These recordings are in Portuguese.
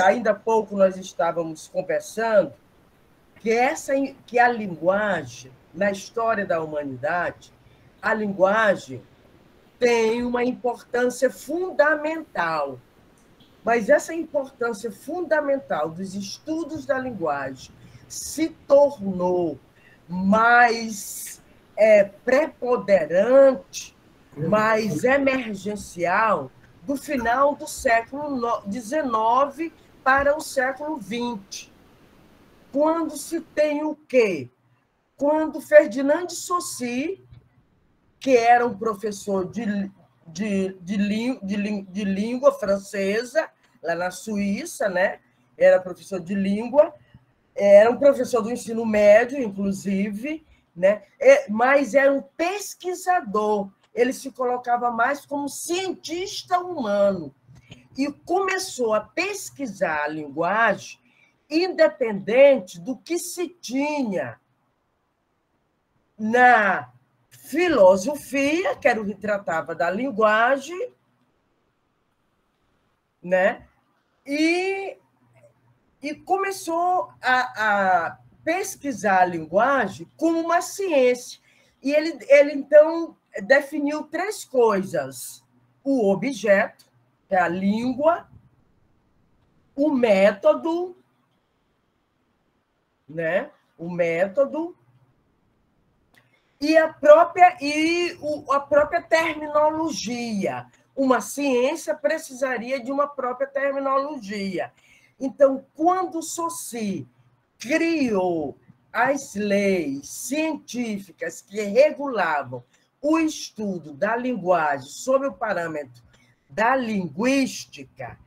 Ainda há pouco nós estávamos conversando que a linguagem, na história da humanidade, a linguagem tem uma importância fundamental. Mas essa importância fundamental dos estudos da linguagem se tornou mais preponderante, mais emergencial do final do século XIX para o século XX. Quando se tem o quê? Quando Ferdinand de Saussure, que era um professor de língua francesa, lá na Suíça, né? Era professor de língua, era um professor do ensino médio, inclusive, né? Mas era um pesquisador, ele se colocava mais como cientista humano e começou a pesquisar a linguagem independente do que se tinha na filosofia, que era o que tratava da linguagem, né? E começou a pesquisar a linguagem como uma ciência. E ele, então, definiu 3 coisas: o objeto, que é a língua, o método, né? O método e a própria terminologia. Uma ciência precisaria de uma própria terminologia. Então, quando Saussure criou as leis científicas que regulavam o estudo da linguagem sob o parâmetro da linguística,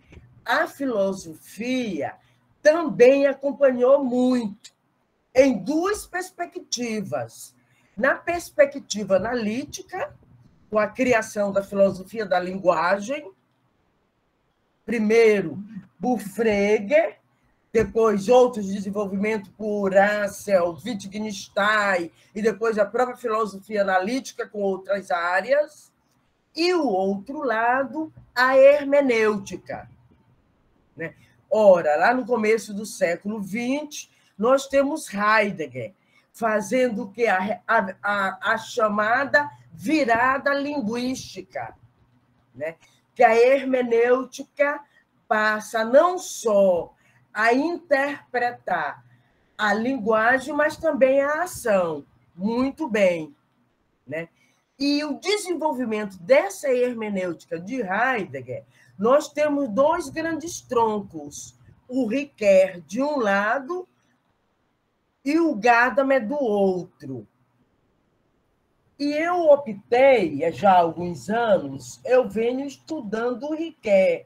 a filosofia também acompanhou muito, em 2 perspectivas. Na perspectiva analítica, com a criação da filosofia da linguagem, primeiro por Frege, depois outros desenvolvimentos por Russell, Wittgenstein, e depois a própria filosofia analítica com outras áreas, e o outro lado, a hermenêutica, né? Ora, lá no começo do século XX, nós temos Heidegger, fazendo o que? A chamada virada linguística, né? Que a hermenêutica passa não só a interpretar a linguagem, mas também a ação. Muito bem, né? E o desenvolvimento dessa hermenêutica de Heidegger, nós temos 2 grandes troncos: o Ricoeur, de um lado, e o Gadamer, do outro. E eu optei, já há alguns anos, eu venho estudando o Ricoeur.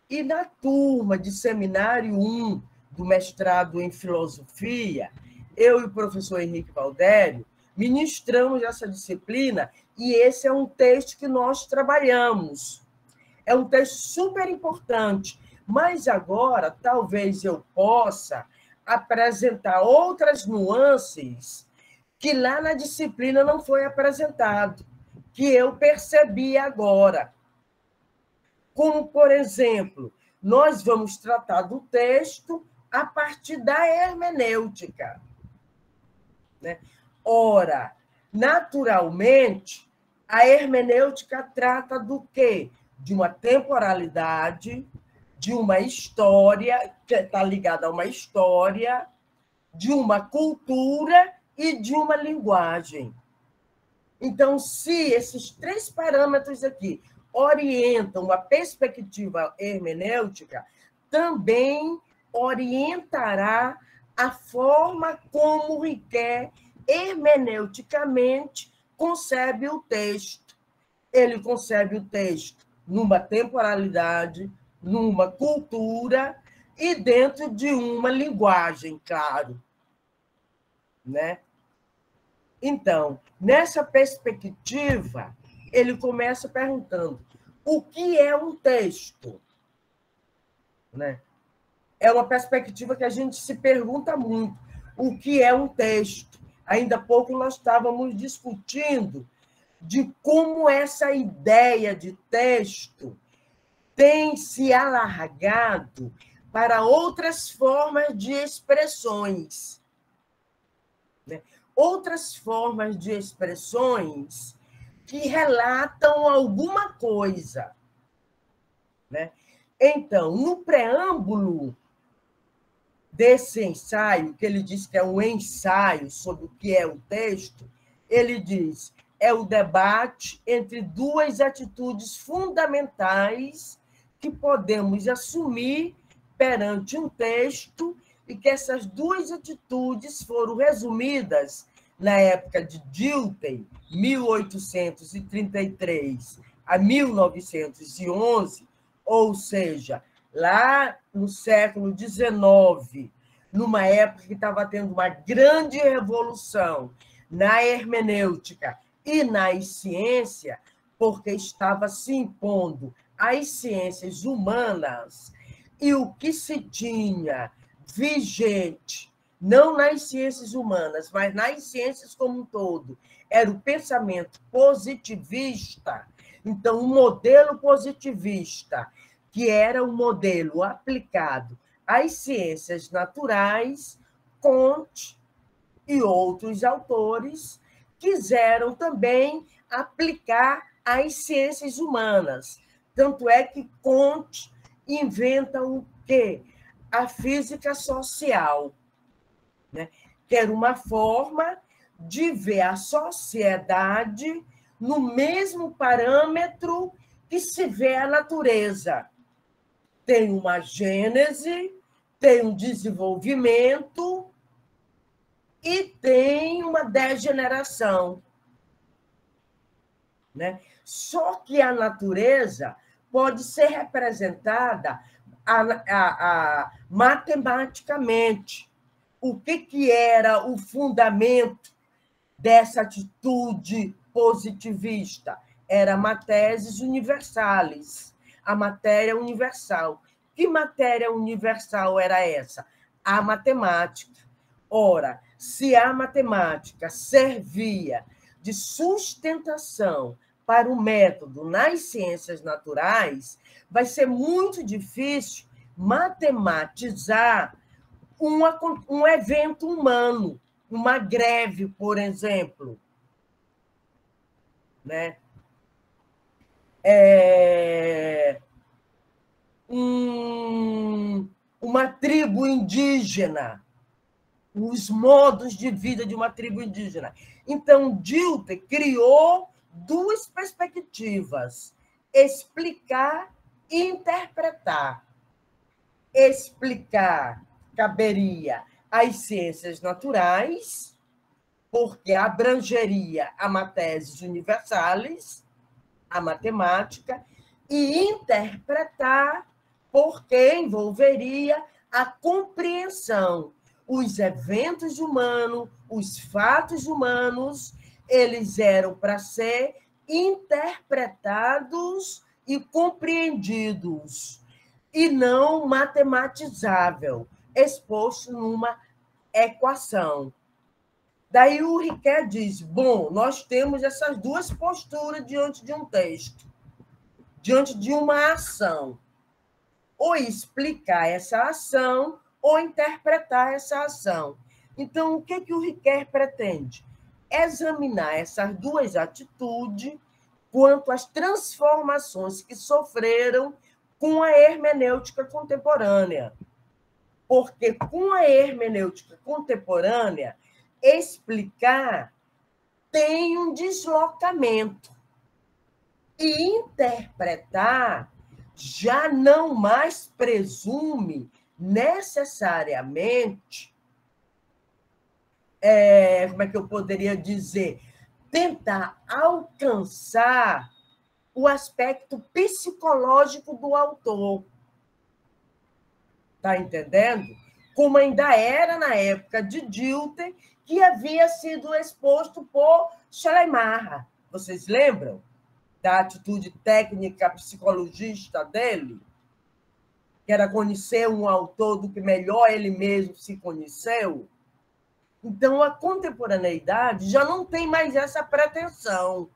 E na turma de seminário 1 do mestrado em filosofia, eu e o professor Henrique Valdério ministramos essa disciplina, e esse é um texto que nós trabalhamos. É um texto super importante, mas agora talvez eu possa apresentar outras nuances que lá na disciplina não foi apresentado, que eu percebi agora. Como, por exemplo, nós vamos tratar do texto a partir da hermenêutica, né? Ora, naturalmente, a hermenêutica trata do quê? De uma temporalidade, de uma história, que está ligada a uma história, de uma cultura e de uma linguagem. Então, se esses 3 parâmetros aqui orientam a perspectiva hermenêutica, também orientará a forma como Ricoeur hermeneuticamente concebe o texto. Ele concebe o texto numa temporalidade, numa cultura e dentro de uma linguagem, claro, né? Então, nessa perspectiva, ele começa perguntando: o que é um texto? Né? É uma perspectiva que a gente se pergunta muito. O que é um texto? Ainda há pouco nós estávamos discutindo de como essa ideia de texto tem se alargado para outras formas de expressões, né? Outras formas de expressões que relatam alguma coisa, né? Então, no preâmbulo desse ensaio, que ele diz que é um ensaio sobre o que é o texto, ele diz: é o debate entre duas atitudes fundamentais que podemos assumir perante um texto e que essas duas atitudes foram resumidas na época de Dilthey, 1833 a 1911, ou seja, lá no século XIX, numa época que estava tendo uma grande revolução na hermenêutica e na ciência, porque estava se impondo as ciências humanas e o que se tinha vigente, não nas ciências humanas, mas nas ciências como um todo, era o pensamento positivista. Então, o modelo positivista, que era um modelo aplicado às ciências naturais, Comte e outros autores quiseram também aplicar às ciências humanas. Tanto é que Comte inventa o quê? A física social, né? Que era uma forma de ver a sociedade no mesmo parâmetro que se vê a natureza. Tem uma gênese, tem um desenvolvimento e tem uma degeneração, né? Só que a natureza pode ser representada matematicamente. O que era o fundamento dessa atitude positivista? Era matesis universalis, a matéria universal. Que matéria universal era essa? A matemática. Ora, se a matemática servia de sustentação para o método nas ciências naturais, vai ser muito difícil matematizar um evento humano, uma greve, por exemplo, né? Uma tribo indígena, os modos de vida de uma tribo indígena. Então, Dilthey criou duas perspectivas: explicar e interpretar. Explicar caberia às ciências naturais, porque abrangeria a matesis universalis, a matemática, e interpretar, porque envolveria a compreensão. Os eventos humanos, os fatos humanos, eles eram para ser interpretados e compreendidos, e não matematizável, exposto numa equação. Daí o Riquet diz: bom, nós temos essas duas posturas diante de um texto, diante de uma ação. Ou explicar essa ação, ou interpretar essa ação. Então, o que o Riquet pretende? Examinar essas duas atitudes quanto às transformações que sofreram com a hermenêutica contemporânea. Porque com a hermenêutica contemporânea, explicar tem um deslocamento. E interpretar já não mais presume necessariamente, como é que eu poderia dizer, tentar alcançar o aspecto psicológico do autor. Está entendendo? Como ainda era na época de Dilthey, que havia sido exposto por Schleiermacher. Vocês lembram da atitude técnica psicologista dele? Que era conhecer um autor do que melhor ele mesmo se conheceu? Então, a contemporaneidade já não tem mais essa pretensão.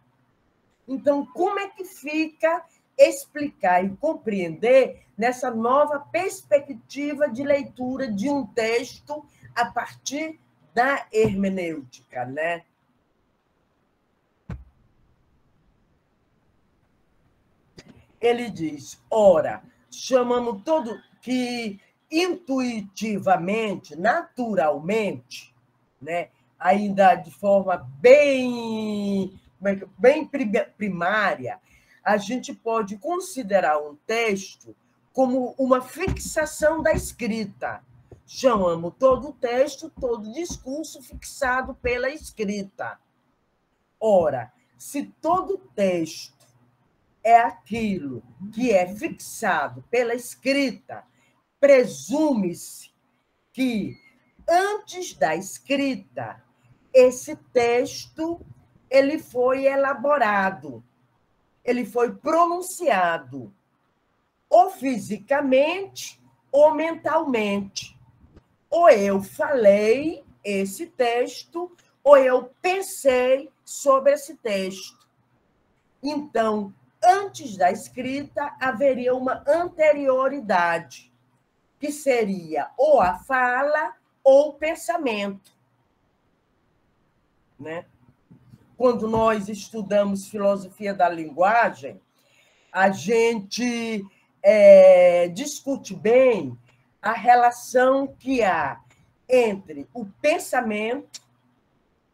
Então, como é que fica explicar e compreender nessa nova perspectiva de leitura de um texto a partir da hermenêutica, né? Ele diz, ora, chamamos todo que intuitivamente, naturalmente, né, ainda de forma bem primária, a gente pode considerar um texto como uma fixação da escrita. Chamamos todo texto, todo discurso fixado pela escrita. Ora, se todo texto é aquilo que é fixado pela escrita, presume-se que, antes da escrita, esse texto ele foi elaborado, ele foi pronunciado, ou fisicamente ou mentalmente. Ou eu falei esse texto, ou eu pensei sobre esse texto. Então, antes da escrita, haveria uma anterioridade, que seria ou a fala ou o pensamento. Né? Quando nós estudamos filosofia da linguagem, a gente discute bem a relação que há entre o pensamento,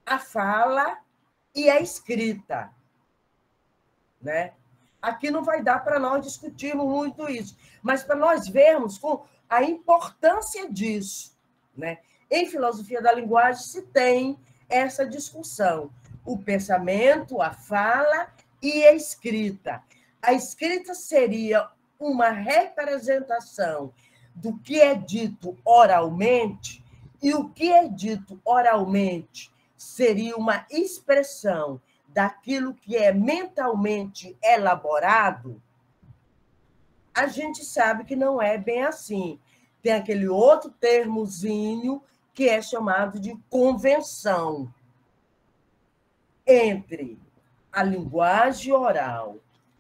a fala e a escrita. Né? Aqui não vai dar para nós discutirmos muito isso, mas para nós vermos a importância disso. Né? Em filosofia da linguagem se tem essa discussão, o pensamento, a fala e a escrita. A escrita seria uma representação do que é dito oralmente, e o que é dito oralmente seria uma expressão daquilo que é mentalmente elaborado. A gente sabe que não é bem assim. Tem aquele outro termozinho que é chamado de convenção entre a linguagem oral,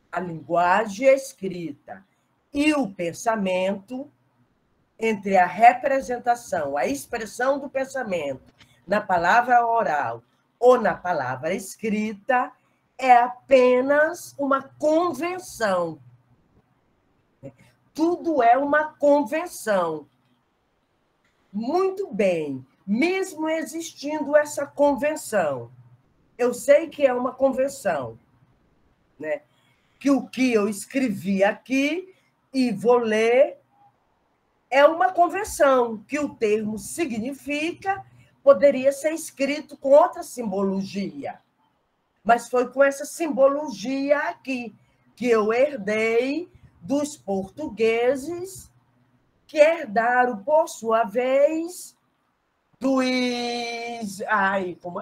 a linguagem escrita e o pensamento, entre a representação, a expressão do pensamento na palavra oral ou na palavra escrita, é apenas uma convenção. Tudo é uma convenção. Muito bem, mesmo existindo essa convenção, eu sei que é uma convenção, né? Que o que eu escrevi aqui e vou ler é uma convenção, que o termo significa, poderia ser escrito com outra simbologia, mas foi com essa simbologia aqui que eu herdei dos portugueses, que herdaram, por sua vez, dos... Ai, como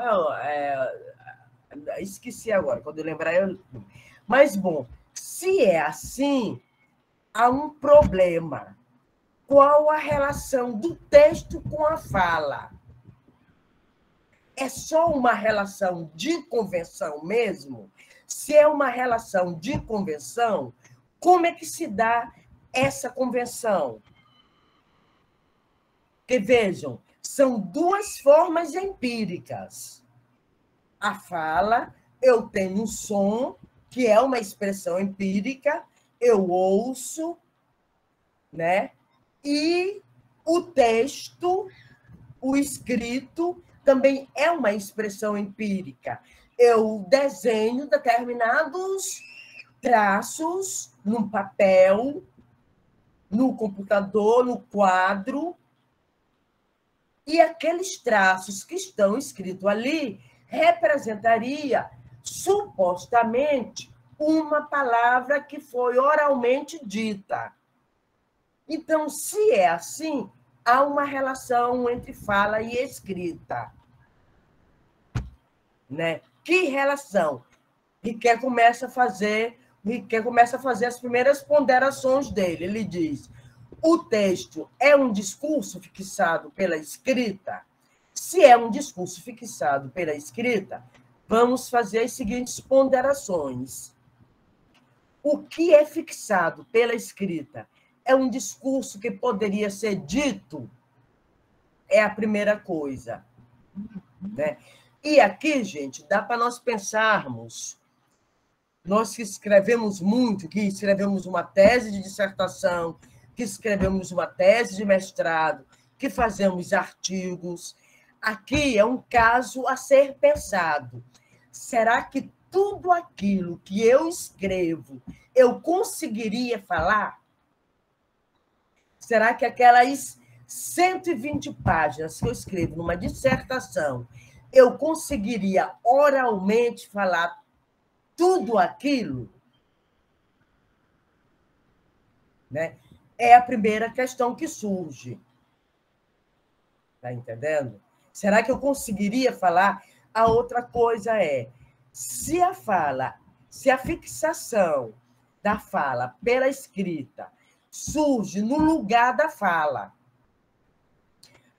esqueci agora, quando eu lembrar eu... Mas, bom, se é assim, há um problema. Qual a relação do texto com a fala? É só uma relação de convenção mesmo? Se é uma relação de convenção, como é que se dá essa convenção? Porque, vejam, são duas formas empíricas. A fala, eu tenho um som, que é uma expressão empírica, eu ouço, né? E o texto, o escrito, também é uma expressão empírica. Eu desenho determinados traços num papel, no computador, no quadro, e aqueles traços que estão escritos ali representaria, supostamente, uma palavra que foi oralmente dita. Então, se é assim, há uma relação entre fala e escrita. Né? Que relação? Riquet começa a fazer as primeiras ponderações dele. Ele diz: o texto é um discurso fixado pela escrita? Se é um discurso fixado pela escrita, vamos fazer as seguintes ponderações. O que é fixado pela escrita é um discurso que poderia ser dito, é a primeira coisa, né? E aqui, gente, dá para nós pensarmos, nós que escrevemos muito, que escrevemos uma tese de dissertação, que escrevemos uma tese de mestrado, que fazemos artigos, aqui é um caso a ser pensado. Será que tudo aquilo que eu escrevo eu conseguiria falar? Será que aquelas 120 páginas que eu escrevo numa dissertação, eu conseguiria oralmente falar tudo aquilo? Né? É a primeira questão que surge. Está entendendo? Será que eu conseguiria falar? A outra coisa é, se a fixação da fala pela escrita surge no lugar da fala,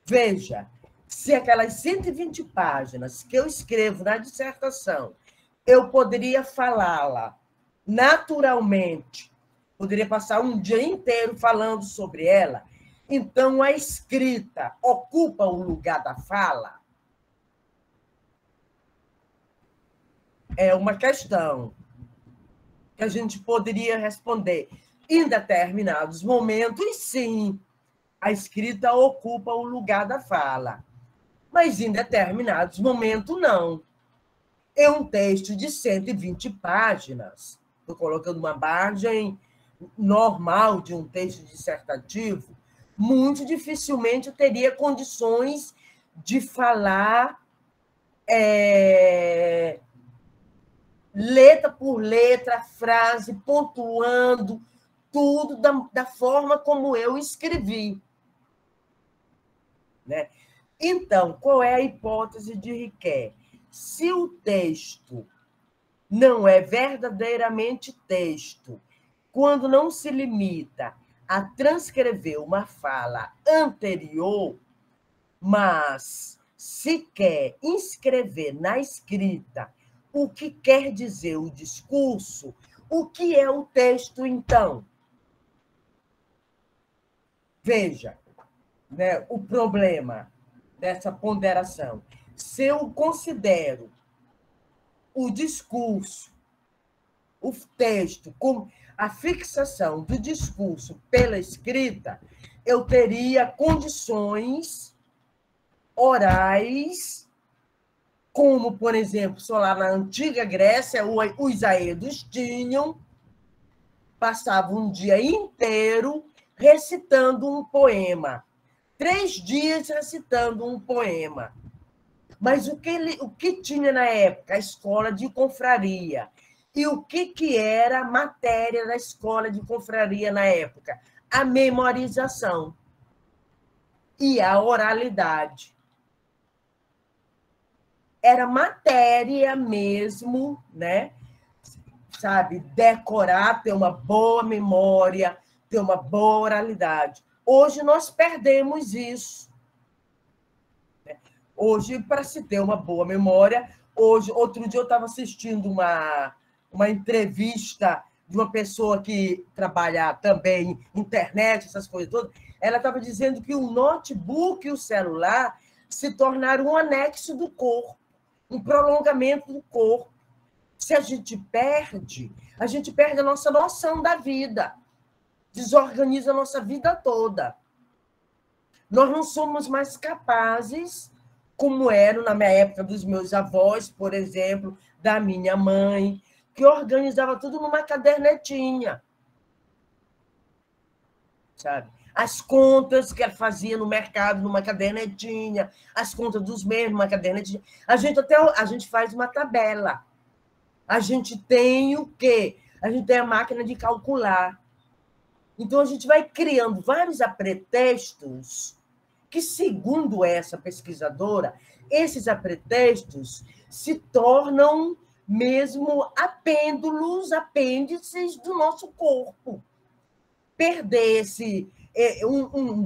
veja, se aquelas 120 páginas que eu escrevo na dissertação, eu poderia falá-la naturalmente, poderia passar um dia inteiro falando sobre ela, então a escrita ocupa o lugar da fala? É uma questão que a gente poderia responder. Em determinados momentos, sim, a escrita ocupa o lugar da fala, mas em determinados momentos, não. É um texto de 120 páginas, estou colocando uma margem normal de um texto dissertativo, muito dificilmente eu teria condições de falar letra por letra, frase, pontuando tudo da forma como eu escrevi. Né? Então, qual é a hipótese de Riquet? Se o texto não é verdadeiramente texto, quando não se limita a transcrever uma fala anterior, mas se quer inscrever na escrita o que quer dizer o discurso, o que é o texto, então? Veja, né, o problema dessa ponderação. Se eu considero o discurso, o texto, como a fixação do discurso pela escrita, eu teria condições orais, como, por exemplo, só lá na antiga Grécia, os aedos tinham, passavam um dia inteiro recitando um poema, 3 dias recitando um poema. Mas o que tinha na época? A escola de confraria. E o que era a matéria da escola de confraria na época? A memorização e a oralidade. Era matéria mesmo, né? Sabe, decorar, ter uma boa memória, ter uma boa oralidade. Hoje nós perdemos isso. Hoje, para se ter uma boa memória, outro dia eu estava assistindo uma entrevista de uma pessoa que trabalha também internet, essas coisas todas. Ela estava dizendo que o notebook e o celular se tornaram um anexo do corpo, um prolongamento do corpo. Se a gente perde a nossa noção da vida, desorganiza a nossa vida toda. Nós não somos mais capazes, como eram na minha época dos meus avós, por exemplo, da minha mãe, que organizava tudo numa cadernetinha. Sabe? As contas que ela fazia no mercado numa cadernetinha, as contas dos mesmos numa cadernetinha. A gente faz uma tabela. A gente tem o quê? A gente tem a máquina de calcular. Então, a gente vai criando vários apretextos que, segundo essa pesquisadora, esses apretextos se tornam mesmo apêndices do nosso corpo. Perdesse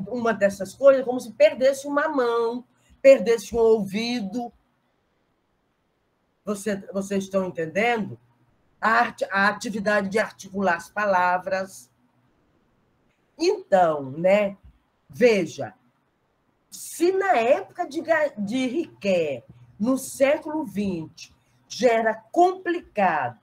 uma dessas coisas, como se perdesse uma mão, perdesse um ouvido. Vocês estão entendendo? a atividade de articular as palavras. Então, né, veja, se na época de Riquet, no século XX, já era complicado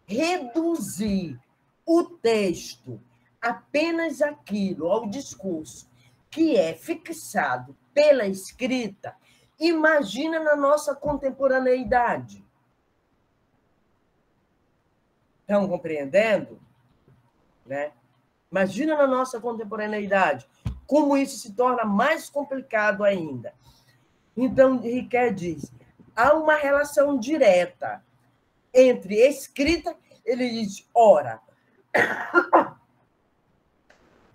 reduzir o texto apenas aquilo, ao discurso, que é fixado pela escrita, imagina na nossa contemporaneidade. Estão compreendendo? Né? Imagina na nossa contemporaneidade como isso se torna mais complicado ainda. Então, Riquet diz, há uma relação direta entre escrita, ele diz, ora,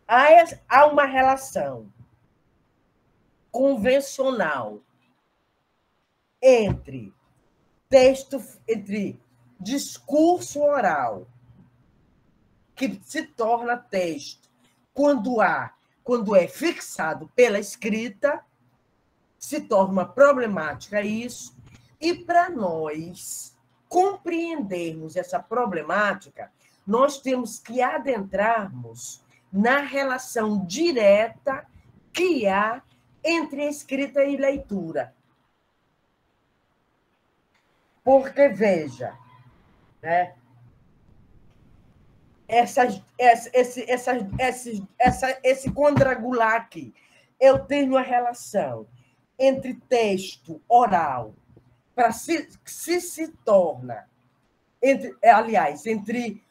há uma relação convencional entre discurso oral, que se torna texto, quando é fixado pela escrita, se torna uma problemática isso, e para nós compreendermos essa problemática, nós temos que adentrarmos na relação direta que há entre escrita e leitura. Porque, veja, né, esse quadrangular aqui, eu tenho a relação entre texto oral, para se torna, entre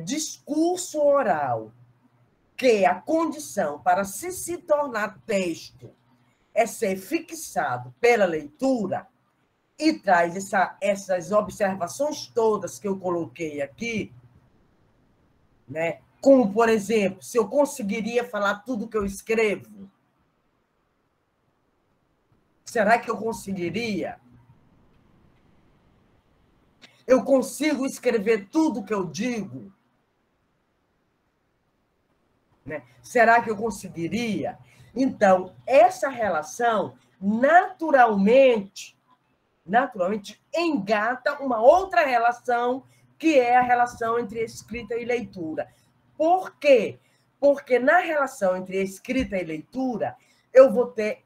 discurso oral, que a condição para se tornar texto é ser fixado pela leitura, e traz essas observações todas que eu coloquei aqui, né? Como, por exemplo, se eu conseguiria falar tudo que eu escrevo. Será que eu conseguiria? Eu consigo escrever tudo que eu digo? Né? Será que eu conseguiria? Então, essa relação naturalmente engata uma outra relação, que é a relação entre escrita e leitura. Por quê? Porque na relação entre escrita e leitura,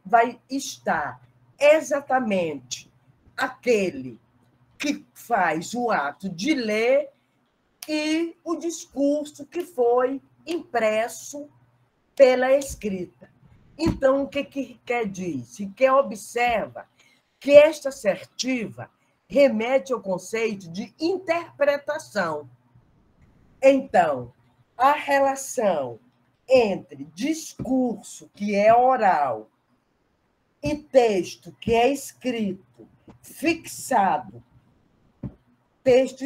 vai estar exatamente aquele que faz o ato de ler e o discurso que foi impresso pela escrita. Então, o que Riquet diz? Riquet observa que esta assertiva remete ao conceito de interpretação. Então, a relação entre discurso, que é oral, e texto, que é escrito, fixado, texto,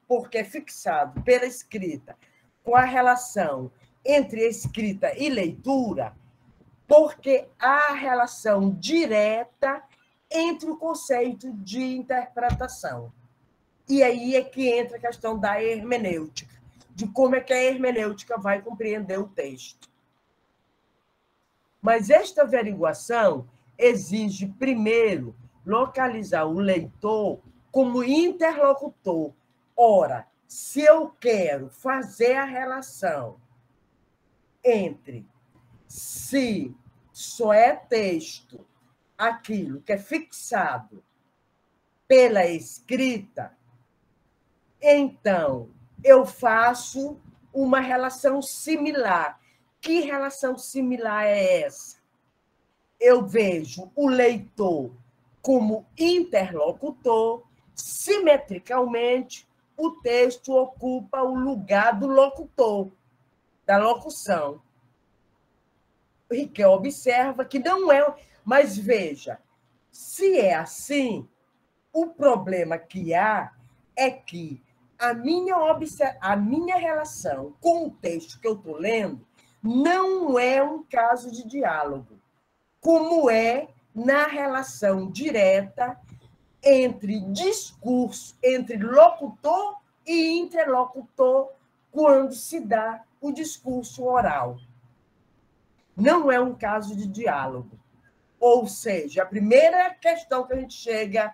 porque é fixado pela escrita, com a relação entre escrita e leitura, porque há relação direta entre o conceito de interpretação. E aí é que entra a questão da hermenêutica, de como é que a hermenêutica vai compreender o texto. Mas esta averiguação exige, primeiro, localizar o leitor como interlocutor. Ora, se eu quero fazer a relação entre se só é texto aquilo que é fixado pela escrita, então eu faço uma relação similar. Que relação similar é essa? Eu vejo o leitor como interlocutor, simetricalmente, o texto ocupa o lugar do locutor, da locução. Riquet observa que não é... Mas veja, se é assim, o problema que há é que a minha relação com o texto que eu estou lendo não é um caso de diálogo, como é na relação direta entre discurso, entre locutor e interlocutor, quando se dá o discurso oral. Não é um caso de diálogo. Ou seja, a primeira questão que a gente chega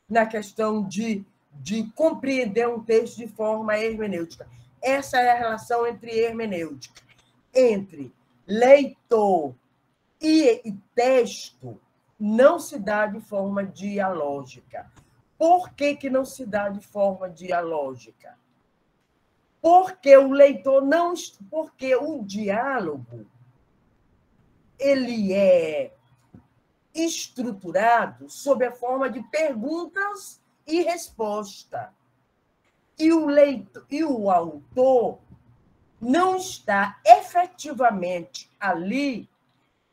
na questão de compreender um texto de forma hermenêutica. Essa é a relação entre hermenêutica, entre leitor e texto, não se dá de forma dialógica. Por que não se dá de forma dialógica? Porque o leitor não... Porque o diálogo ele é estruturado sob a forma de perguntas e resposta. E o autor não está efetivamente ali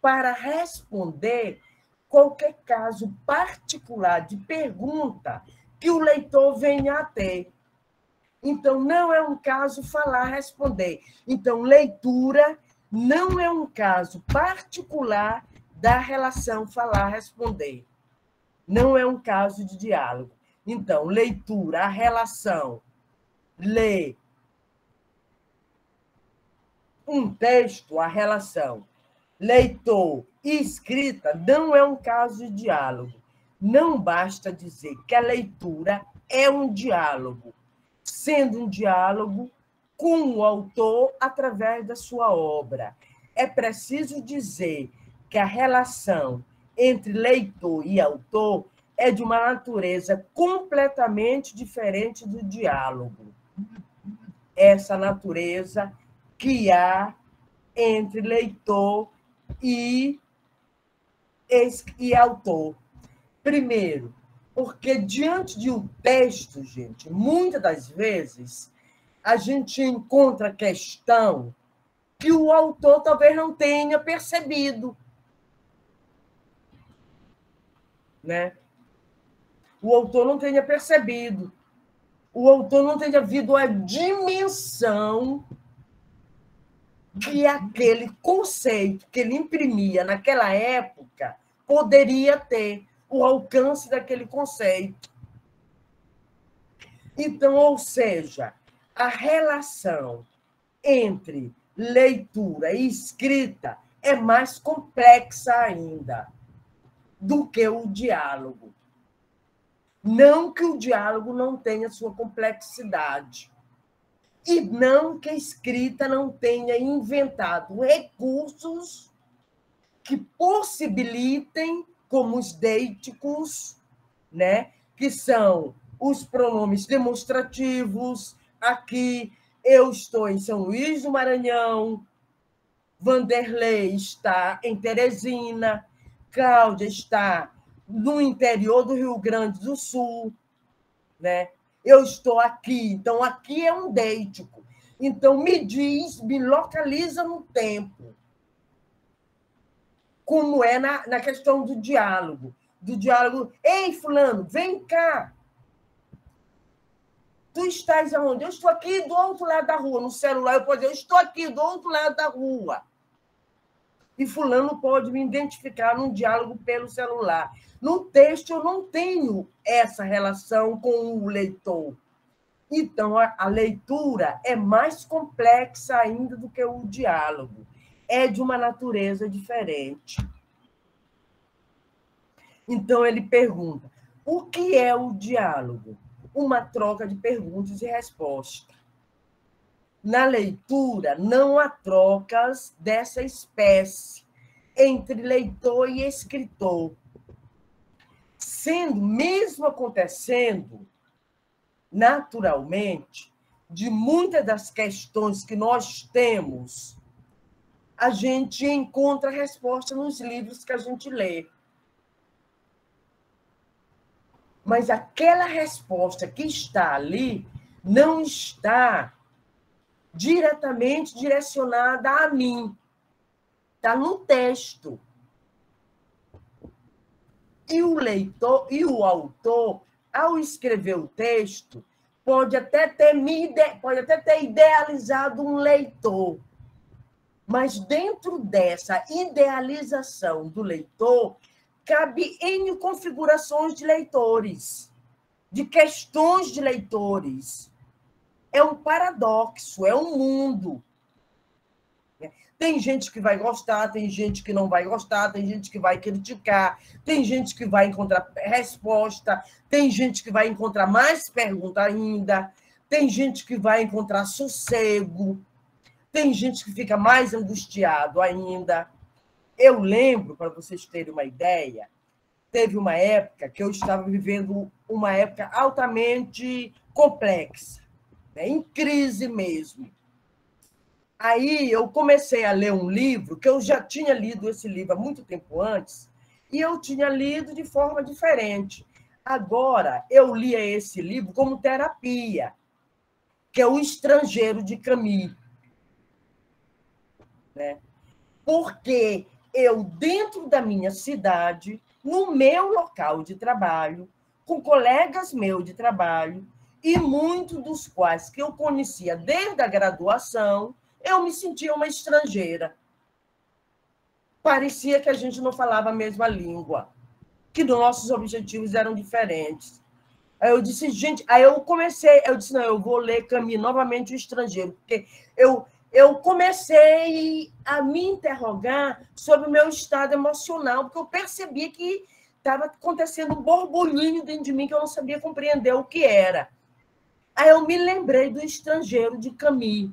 para responder qualquer caso particular de pergunta que o leitor venha a ter. Então, não é um caso falar, responder. Então, leitura não é um caso particular da relação falar, responder. Não é um caso de diálogo. Então, leitura, a relação, ler um texto, a relação leitor e escrita não é um caso de diálogo. Não basta dizer que a leitura é um diálogo, sendo um diálogo com o autor através da sua obra. É preciso dizer que a relação entre leitor e autor é de uma natureza completamente diferente do diálogo. Essa natureza que há entre leitor e autor. Primeiro, porque diante de um texto, gente, muitas das vezes a gente encontra questão que o autor talvez não tenha percebido, né? O autor não tenha percebido, o autor não tenha visto a dimensão que aquele conceito que ele imprimia naquela época poderia ter, o alcance daquele conceito. Então, ou seja, a relação entre leitura e escrita é mais complexa ainda do que o diálogo. Não que o diálogo não tenha sua complexidade. E não que a escrita não tenha inventado recursos que possibilitem, como os deíticos, né? Que são os pronomes demonstrativos. Aqui, eu estou em São Luís do Maranhão, Vanderlei está em Teresina, Cláudia está no interior do Rio Grande do Sul, né? Eu estou aqui, então aqui é um deítico. Então, me localiza no tempo. Como é na questão do diálogo. Ei, fulano, vem cá. Tu estás aonde? Eu estou aqui do outro lado da rua. No celular, eu posso dizer, eu estou aqui do outro lado da rua. E fulano pode me identificar num diálogo pelo celular. No texto, eu não tenho essa relação com o leitor. Então, a leitura é mais complexa ainda do que o diálogo. É de uma natureza diferente. Então, ele pergunta, o que é o diálogo? Uma troca de perguntas e respostas. Na leitura, não há trocas dessa espécie entre leitor e escritor. Sendo, mesmo acontecendo, naturalmente, de muitas das questões que nós temos, a gente encontra resposta nos livros que a gente lê. Mas aquela resposta que está ali não está diretamente direcionada a mim. Está no texto. E o leitor e o autor, ao escrever o texto, pode até ter idealizado um leitor. Mas dentro dessa idealização do leitor, cabe N configurações de leitores, de questões de leitores. É um paradoxo, é um mundo. Tem gente que vai gostar, tem gente que não vai gostar, tem gente que vai criticar, tem gente que vai encontrar resposta, tem gente que vai encontrar mais pergunta ainda, tem gente que vai encontrar sossego, tem gente que fica mais angustiado ainda. Eu lembro, para vocês terem uma ideia, teve uma época que eu estava vivendo uma época altamente complexa, né? Em crise mesmo. Aí eu comecei a ler um livro, que eu já tinha lido esse livro há muito tempo antes, e eu tinha lido de forma diferente. Agora, eu lia esse livro como terapia, que é O Estrangeiro, de Camus. Né? Porque eu, dentro da minha cidade, no meu local de trabalho, com colegas meus de trabalho, e muitos dos quais que eu conhecia desde a graduação, eu me sentia uma estrangeira. Parecia que a gente não falava a mesma língua, que nossos objetivos eram diferentes. Aí eu disse, gente, eu disse, não, eu vou ler Camus novamente, O Estrangeiro, porque eu comecei a me interrogar sobre o meu estado emocional, porque eu percebi que estava acontecendo um borbulhinho dentro de mim que eu não sabia compreender o que era. Aí eu me lembrei do Estrangeiro, de Camus,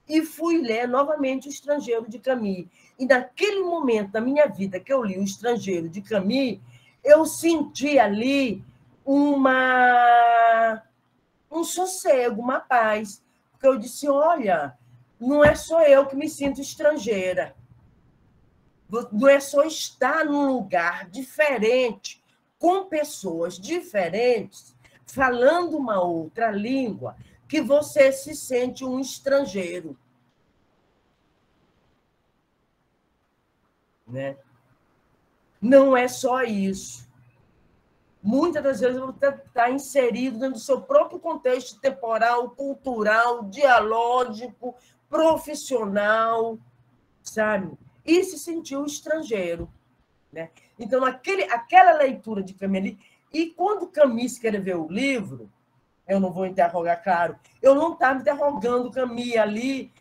e fui ler novamente O Estrangeiro, de Camus. E naquele momento da minha vida que eu li O Estrangeiro, de Camus, eu senti ali um sossego, uma paz. Porque eu disse, olha, não é só eu que me sinto estrangeira. Não é só estar num lugar diferente, com pessoas diferentes, falando uma outra língua, que você se sente um estrangeiro. Né? Não é só isso. Muitas das vezes você está inserido dentro do seu próprio contexto temporal, cultural, dialógico, profissional, sabe? E se sentiu estrangeiro. Né? Então, aquela leitura de Camus, e quando Camus escreveu o livro, eu não vou interrogar, claro, eu não estava interrogando Camus ali,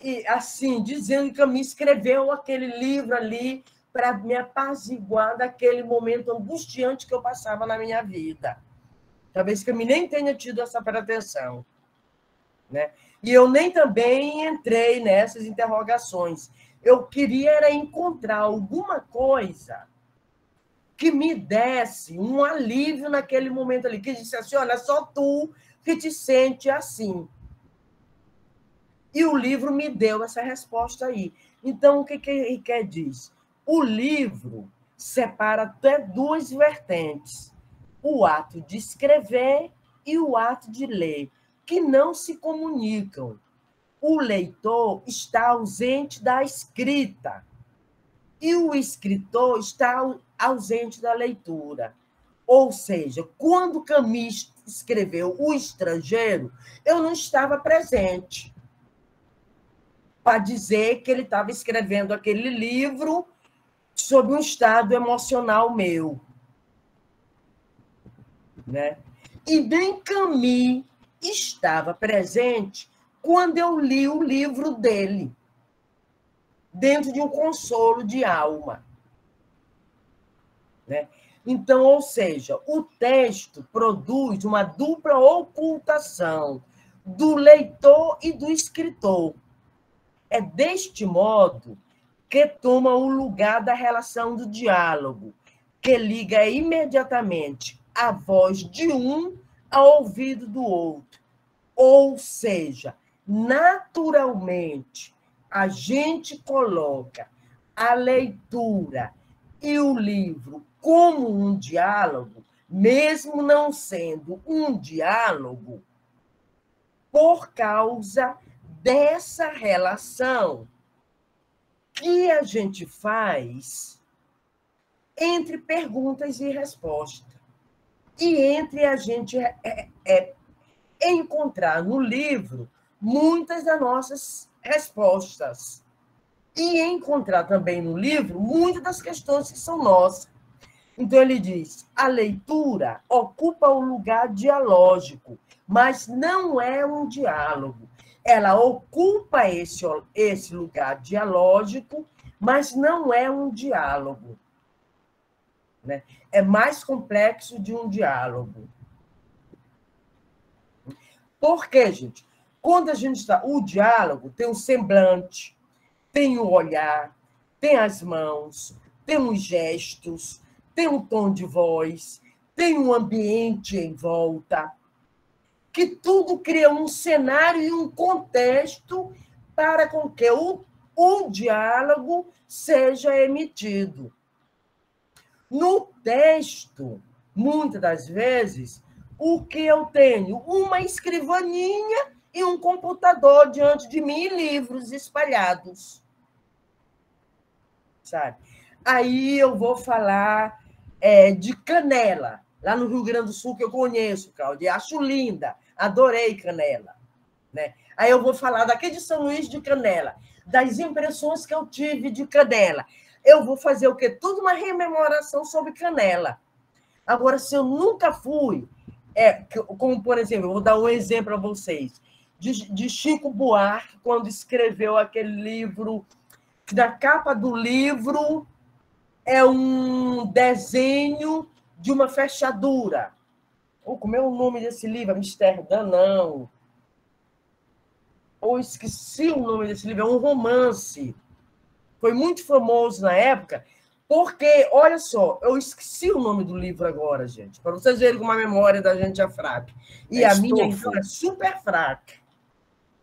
e, assim, dizendo que Camus escreveu aquele livro ali para me apaziguar daquele momento angustiante que eu passava na minha vida. Talvez Camus nem tenha tido essa pretensão. Né? E eu nem também entrei nessas interrogações. Eu queria era encontrar alguma coisa que me desse um alívio naquele momento ali, que disse assim, olha, só tu que te sente assim. E o livro me deu essa resposta aí. Então, o que Riquet diz? O livro separa até duas vertentes, o ato de escrever e o ato de ler, que não se comunicam. O leitor está ausente da escrita e o escritor está ausente da leitura. Ou seja, quando Camus escreveu O Estrangeiro, eu não estava presente para dizer que ele estava escrevendo aquele livro sobre um estado emocional meu. Né? E nem Camus estava presente quando eu li o livro dele, dentro de um consolo de alma. Né? Então, ou seja, o texto produz uma dupla ocultação do leitor e do escritor. É deste modo que toma o lugar da relação do diálogo, que liga imediatamente a voz de um ao ouvido do outro. Ou seja, naturalmente, a gente coloca a leitura e o livro como um diálogo, mesmo não sendo um diálogo, por causa dessa relação que a gente faz entre perguntas e respostas. E entre a gente encontrar no livro muitas das nossas respostas. E encontrar também no livro muitas das questões que são nossas. Então, ele diz, a leitura ocupa o lugar dialógico, mas não é um diálogo. ela ocupa esse lugar dialógico, mas não é um diálogo, né? É mais complexo de um diálogo. Por quê, gente? Quando a gente está... O diálogo tem um semblante, tem o olhar, tem as mãos, tem os gestos, tem um tom de voz, tem um ambiente em volta, que tudo cria um cenário e um contexto para com que o diálogo seja emitido. No texto, muitas das vezes, o que eu tenho? Uma escrivaninha e um computador diante de mim e livros espalhados. Sabe? Aí eu vou falar de Canela, lá no Rio Grande do Sul, que eu conheço, Cláudia, acho linda, adorei Canela. Né? Aí eu vou falar daqui de São Luís de Canela, das impressões que eu tive de Canela. Eu vou fazer o quê? Tudo uma rememoração sobre Canela. Agora, se eu nunca fui, como, por exemplo, eu vou dar um exemplo a vocês, de Chico Buarque, quando escreveu aquele livro, que na capa do livro é um desenho de uma fechadura. Como é o nome desse livro? Amsterdã, não. Ou esqueci o nome desse livro, é um romance. Foi muito famoso na época, porque, olha só, eu esqueci o nome do livro agora, gente, para vocês verem como a memória da gente é fraca. E a minha, então, é super fraca.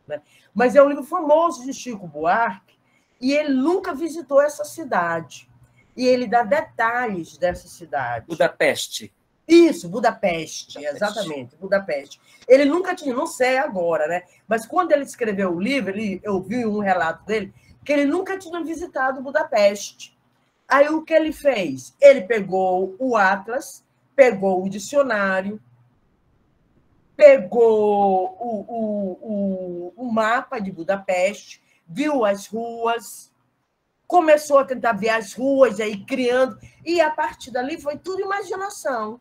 Né? Mas é um livro famoso de Chico Buarque, e ele nunca visitou essa cidade. E ele dá detalhes dessa cidade. Budapeste. Isso, Budapeste, exatamente, Budapeste. Ele nunca tinha, não sei agora, né? Mas quando ele escreveu o livro, eu vi um relato dele, que ele nunca tinha visitado Budapeste. Aí o que ele fez? Ele pegou o Atlas, pegou o dicionário, pegou o mapa de Budapeste, viu as ruas, começou a tentar ver as ruas, aí criando, e a partir dali foi tudo imaginação.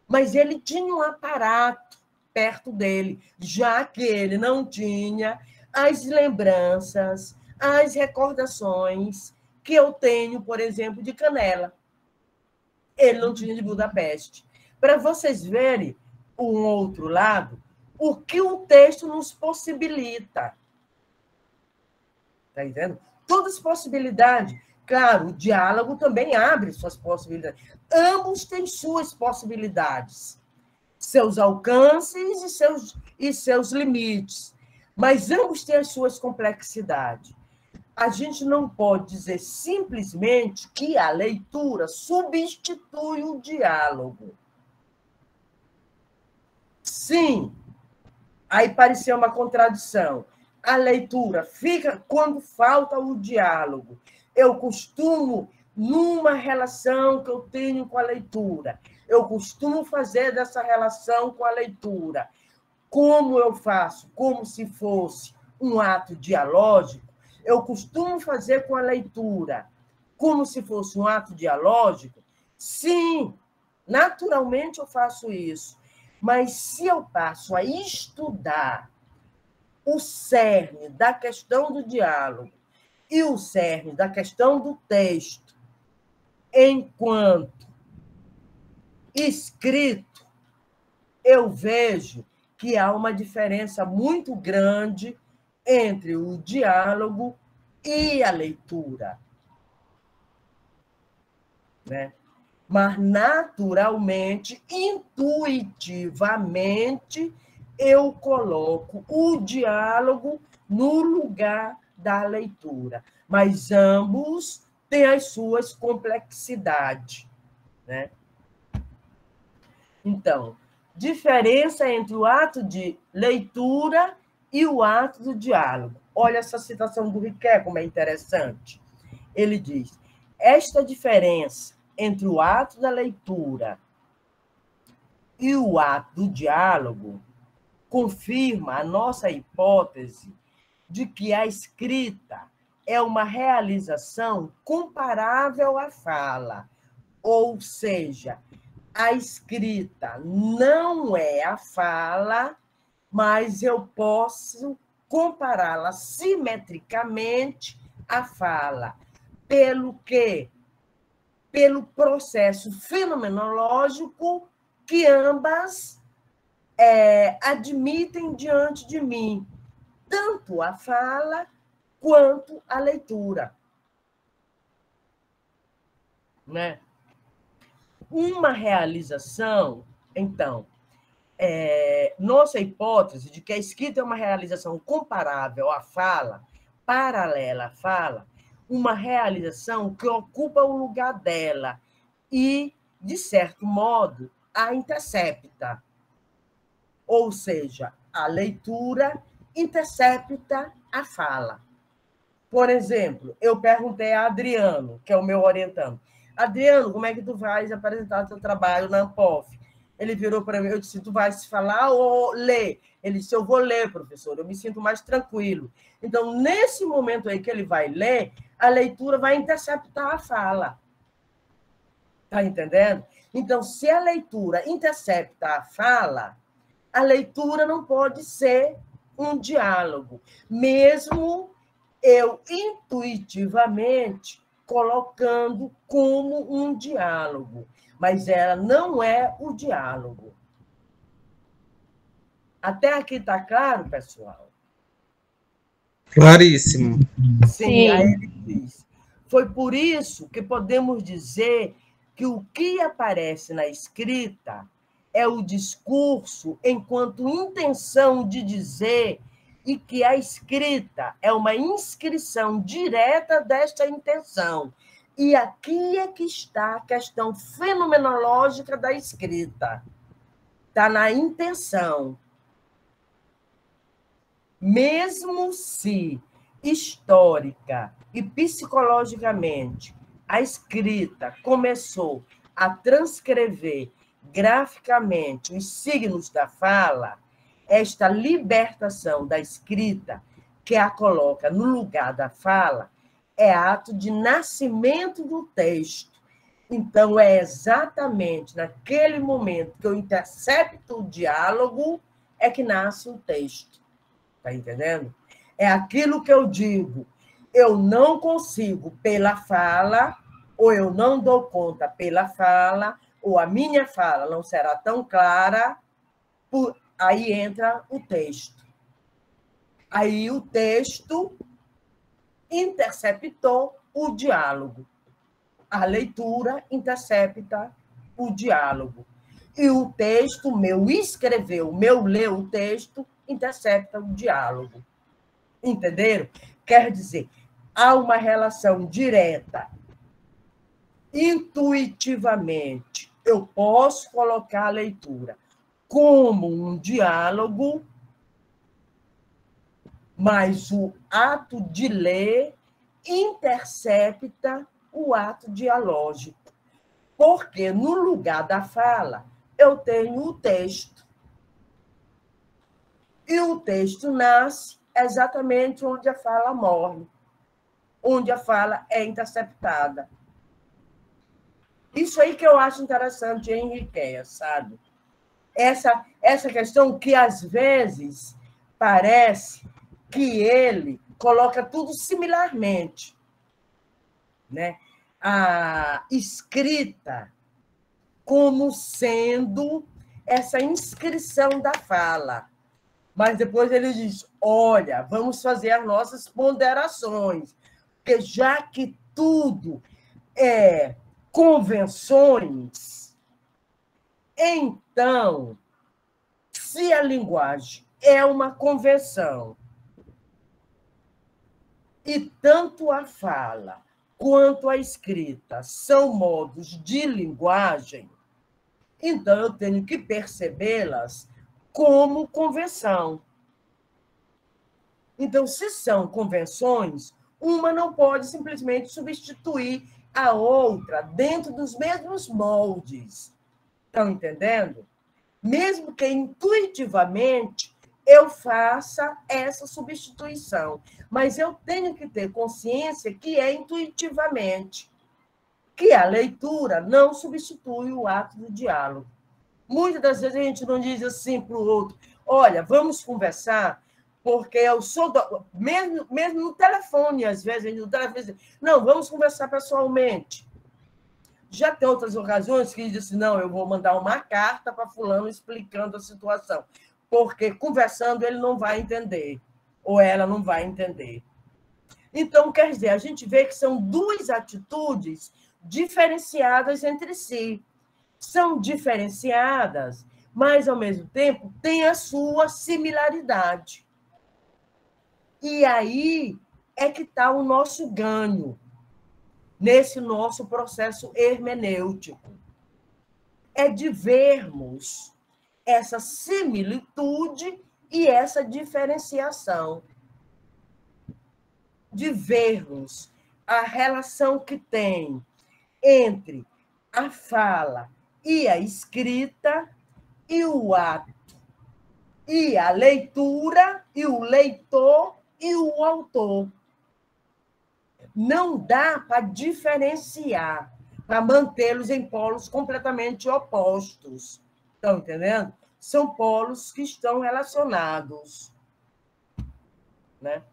Mas ele tinha um aparato perto dele, já que ele não tinha as lembranças, as recordações que eu tenho, por exemplo, de Canela. Ele não tinha de Budapeste. Para vocês verem um outro lado, o que o texto nos possibilita. Está entendendo? Todas as possibilidades. Claro, o diálogo também abre suas possibilidades. Ambos têm suas possibilidades, seus alcances e seus limites, mas ambos têm as suas complexidades. A gente não pode dizer simplesmente que a leitura substitui o diálogo. Sim, aí parecia uma contradição. A leitura fica quando falta o diálogo. Eu costumo, numa relação que eu tenho com a leitura, eu costumo fazer dessa relação com a leitura, como eu faço, como se fosse um ato dialógico, eu costumo fazer com a leitura, como se fosse um ato dialógico. Sim, naturalmente eu faço isso. Mas se eu passo a estudar o cerne da questão do diálogo e o cerne da questão do texto enquanto escrito, eu vejo que há uma diferença muito grande entre o diálogo e a leitura. Né? Mas, naturalmente, intuitivamente, eu coloco o diálogo no lugar da leitura. Mas ambos têm as suas complexidades. Né? Então, diferença entre o ato de leitura e o ato do diálogo. Olha essa citação do Riquet, como é interessante. Ele diz, esta diferença entre o ato da leitura e o ato do diálogo confirma a nossa hipótese de que a escrita é uma realização comparável à fala, ou seja, a escrita não é a fala, mas eu posso compará-la simetricamente à fala. Pelo quê? Pelo processo fenomenológico que ambas admitem diante de mim, tanto a fala quanto a leitura. Né? Uma realização, então, nossa hipótese de que a escrita é uma realização comparável à fala, paralela à fala, uma realização que ocupa o lugar dela e, de certo modo, a intercepta. Ou seja, a leitura intercepta a fala. Por exemplo, eu perguntei a Adriano, que é o meu orientando, Adriano, como é que tu vais apresentar teu trabalho na Ampof? Ele virou para mim, eu disse, tu vais falar ou ler? Ele disse, eu vou ler, professor, eu me sinto mais tranquilo. Então, nesse momento aí que ele vai ler, a leitura vai interceptar a fala. Está entendendo? Então, se a leitura intercepta a fala, a leitura não pode ser um diálogo, mesmo eu intuitivamente colocando como um diálogo, mas ela não é o diálogo. Até aqui está claro, pessoal? Claríssimo. Sim, aí ele diz. Foi por isso que podemos dizer que o que aparece na escrita é o discurso enquanto intenção de dizer e que a escrita é uma inscrição direta desta intenção. E aqui é que está a questão fenomenológica da escrita. Está na intenção. Mesmo se histórica e psicologicamente a escrita começou a transcrever graficamente os signos da fala, esta libertação da escrita, que a coloca no lugar da fala, é ato de nascimento do texto. Então, é exatamente naquele momento que eu intercepto o diálogo é que nasce o texto. Está entendendo? É aquilo que eu digo. Eu não consigo pela fala, ou eu não dou conta pela fala, ou a minha fala não será tão clara, aí entra o texto. Aí o texto interceptou o diálogo. A leitura intercepta o diálogo. E o texto, meu escrever, o meu ler o texto, intercepta o diálogo. Entenderam? Quer dizer, há uma relação direta. Intuitivamente, eu posso colocar a leitura como um diálogo, mas o ato de ler intercepta o ato dialógico. Porque no lugar da fala, eu tenho o texto. E o texto nasce exatamente onde a fala morre, onde a fala é interceptada. Isso aí que eu acho interessante em Henriqueia, sabe? Essa questão que, às vezes, parece que ele coloca tudo similarmente. Né? A escrita como sendo essa inscrição da fala. Mas depois ele diz, olha, vamos fazer as nossas ponderações, porque já que tudo é convenções, então, se a linguagem é uma convenção, e tanto a fala quanto a escrita são modos de linguagem, então eu tenho que percebê-las como convenção. Então, se são convenções, uma não pode simplesmente substituir a outra dentro dos mesmos moldes. Estão entendendo? Mesmo que intuitivamente eu faça essa substituição. Mas eu tenho que ter consciência que é intuitivamente, que a leitura não substitui o ato do diálogo. Muitas das vezes a gente não diz assim para o outro, olha, vamos conversar, Porque eu sou... Mesmo no telefone, às vezes, no telefone, não, vamos conversar pessoalmente. Já tem outras ocasiões que diz assim, não, eu vou mandar uma carta para fulano explicando a situação, porque conversando ele não vai entender, ou ela não vai entender. Então, quer dizer, a gente vê que são duas atitudes diferenciadas entre si. São diferenciadas, mas, ao mesmo tempo, têm a sua similaridade. E aí é que está o nosso ganho nesse nosso processo hermenêutico. É de vermos essa similitude e essa diferenciação. De vermos a relação que tem entre a fala e a escrita, e o ato, e a leitura, e o leitor, e o autor. Não dá para diferenciar, para mantê-los em polos completamente opostos. Estão entendendo? São polos que estão relacionados. Né?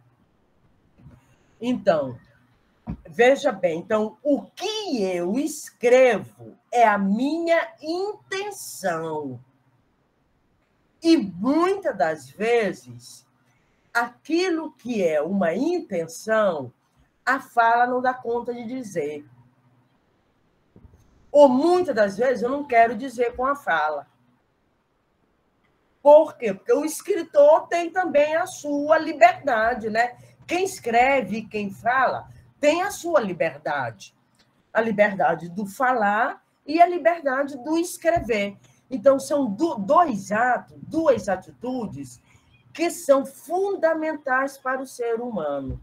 Então, veja bem, então, o que eu escrevo é a minha intenção. E, muitas das vezes, aquilo que é uma intenção, a fala não dá conta de dizer. Ou, muitas das vezes, eu não quero dizer com a fala. Por quê? Porque o escritor tem também a sua liberdade, né? Quem escreve e quem fala tem a sua liberdade. A liberdade do falar e a liberdade do escrever. Então, são dois atos, duas atitudes que são fundamentais para o ser humano.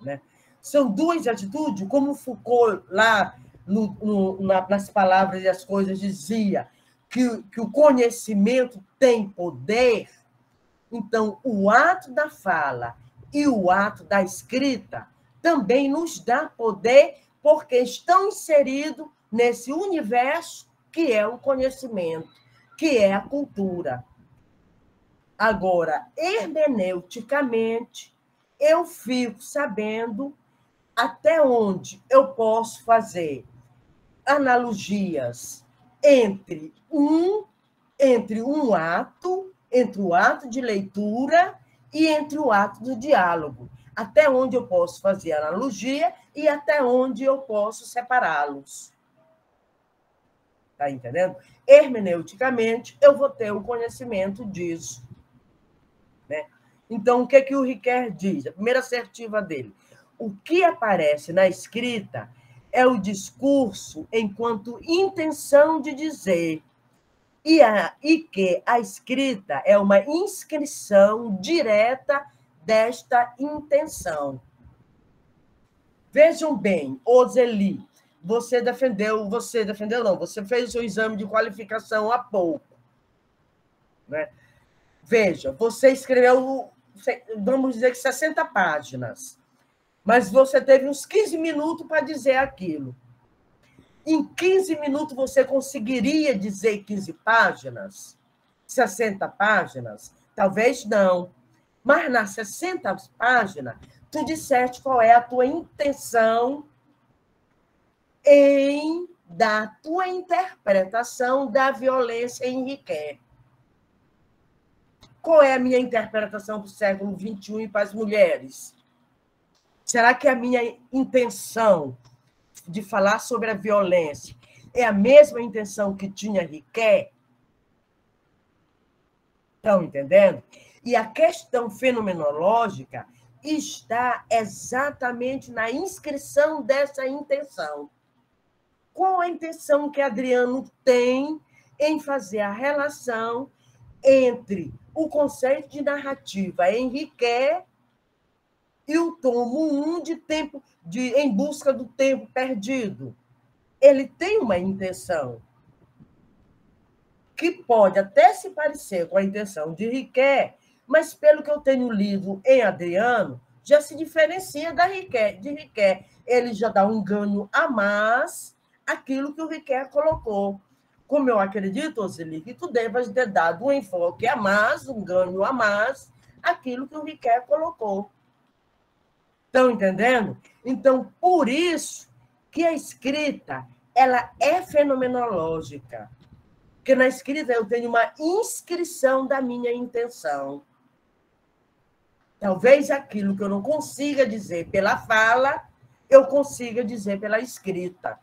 Né? São duas atitudes, como Foucault, lá nas Palavras e as Coisas, dizia que o conhecimento tem poder. Então, o ato da fala e o ato da escrita também nos dá poder, porque estão inseridos nesse universo que é o conhecimento, que é a cultura. Agora, hermeneuticamente, eu fico sabendo até onde eu posso fazer analogias entre o ato de leitura e entre o ato do diálogo. Até onde eu posso fazer analogia e até onde eu posso separá-los. Está entendendo? Hermeneuticamente, eu vou ter o conhecimento disso. Né? Então, o que o Ricoeur diz? A primeira assertiva dele. O que aparece na escrita é o discurso enquanto intenção de dizer, e que a escrita é uma inscrição direta desta intenção. Vejam bem, Ozeli, você fez o seu exame de qualificação há pouco. Né? Veja, você escreveu, vamos dizer que 60 páginas, mas você teve uns 15 minutos para dizer aquilo. Em 15 minutos você conseguiria dizer 15 páginas? 60 páginas? Talvez não. Mas nas 60 páginas, tu disseste qual é a tua intenção da tua interpretação da violência em Ricoeur. Qual é a minha interpretação para o século XXI e para as mulheres? Será que a minha intenção de falar sobre a violência é a mesma intenção que tinha Ricoeur? Estão entendendo? E a questão fenomenológica está exatamente na inscrição dessa intenção. Qual a intenção que Adriano tem em fazer a relação entre o conceito de narrativa em Ricoeur e o tomo 1 de tempo Em Busca do Tempo Perdido? Ele tem uma intenção que pode até se parecer com a intenção de Ricoeur, mas, pelo que eu tenho lido em Adriano, já se diferencia de Ricoeur. Ele já dá um ganho a mais àquilo que o Ricoeur colocou. como eu acredito, Oseli, que tu devas ter dado um enfoque a mais, um ganho a mais, aquilo que o Riquet colocou. Estão entendendo? Então, por isso que a escrita ela é fenomenológica. Porque na escrita eu tenho uma inscrição da minha intenção. Talvez aquilo que eu não consiga dizer pela fala, eu consiga dizer pela escrita.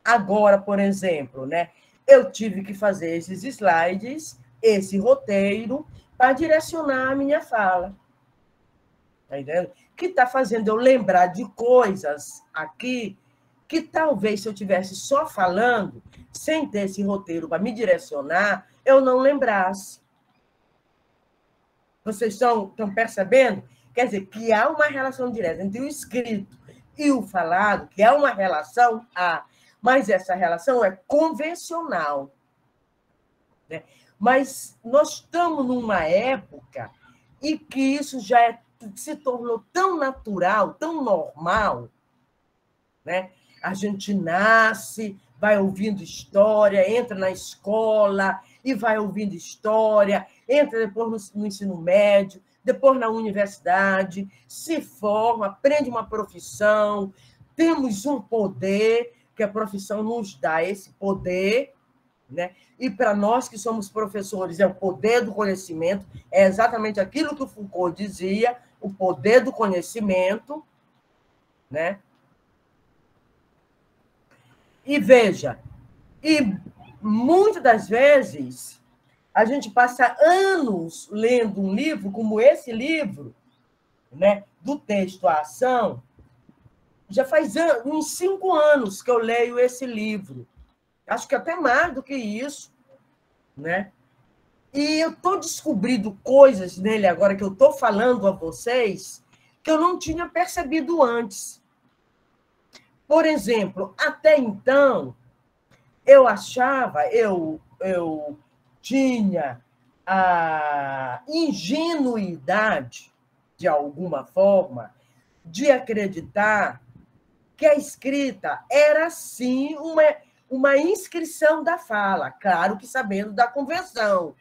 Agora, por exemplo, né, eu tive que fazer esses slides, esse roteiro, para direcionar a minha fala. Está entendendo? Que está fazendo eu lembrar de coisas aqui que talvez, se eu tivesse só falando, sem ter esse roteiro para me direcionar, eu não lembrasse. Vocês estão percebendo? Quer dizer, que há uma relação direta entre o escrito e o falado, que é uma relação, mas essa relação é convencional. Né? Mas nós estamos numa época em que isso já se tornou tão natural, tão normal, né? A gente nasce, vai ouvindo história, entra na escola e vai ouvindo história, entra depois no ensino médio, depois na universidade, se forma, aprende uma profissão, temos um poder, que a profissão nos dá esse poder, né? E para nós que somos professores, é o poder do conhecimento, é exatamente aquilo que o Foucault dizia, o poder do conhecimento, né? E veja, e muitas das vezes a gente passa anos lendo um livro como esse livro, né, do texto à ação. Já faz uns 5 anos que eu leio esse livro. Acho que até mais do que isso, né? E eu estou descobrindo coisas nele agora que eu estou falando a vocês que eu não tinha percebido antes. Por exemplo, até então, eu achava, eu tinha a ingenuidade, de alguma forma, de acreditar que a escrita era, sim, uma inscrição da fala, claro que sabendo da convenção.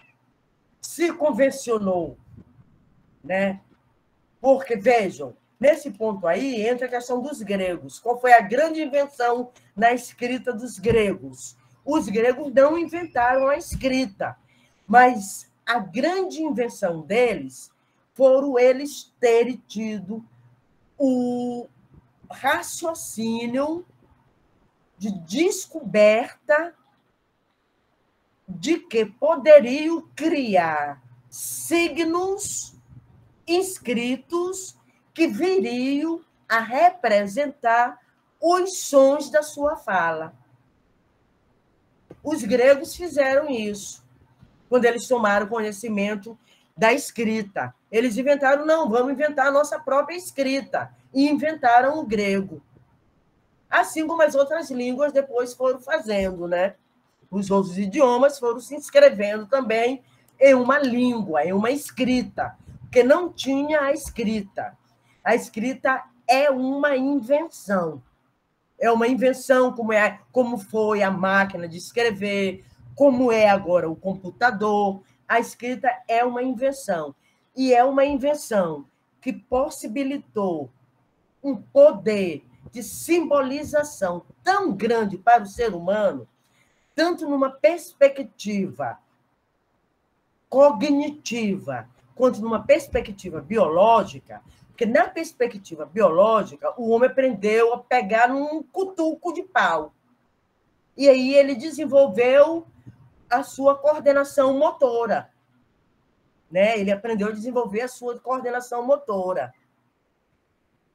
Se convencionou, né? Porque, vejam, nesse ponto aí entra a questão dos gregos. Qual foi a grande invenção na escrita dos gregos? Os gregos não inventaram a escrita, mas a grande invenção deles foram eles terem tido o raciocínio de descoberta de que poderiam criar signos inscritos que viriam a representar os sons da sua fala. Os gregos fizeram isso, quando eles tomaram conhecimento da escrita. Eles inventaram, não, vamos inventar a nossa própria escrita, e inventaram o grego. Assim como as outras línguas depois foram fazendo, né? Os outros idiomas foram se inscrevendo também em uma língua, em uma escrita, porque não tinha a escrita. A escrita é uma invenção. É uma invenção, como foi a máquina de escrever, como é agora o computador. A escrita é uma invenção. E é uma invenção que possibilitou um poder de simbolização tão grande para o ser humano, tanto numa perspectiva cognitiva, quanto numa perspectiva biológica, porque na perspectiva biológica, o homem aprendeu a pegar num cutuco de pau. E aí ele desenvolveu a sua coordenação motora. Né? Ele aprendeu a desenvolver a sua coordenação motora.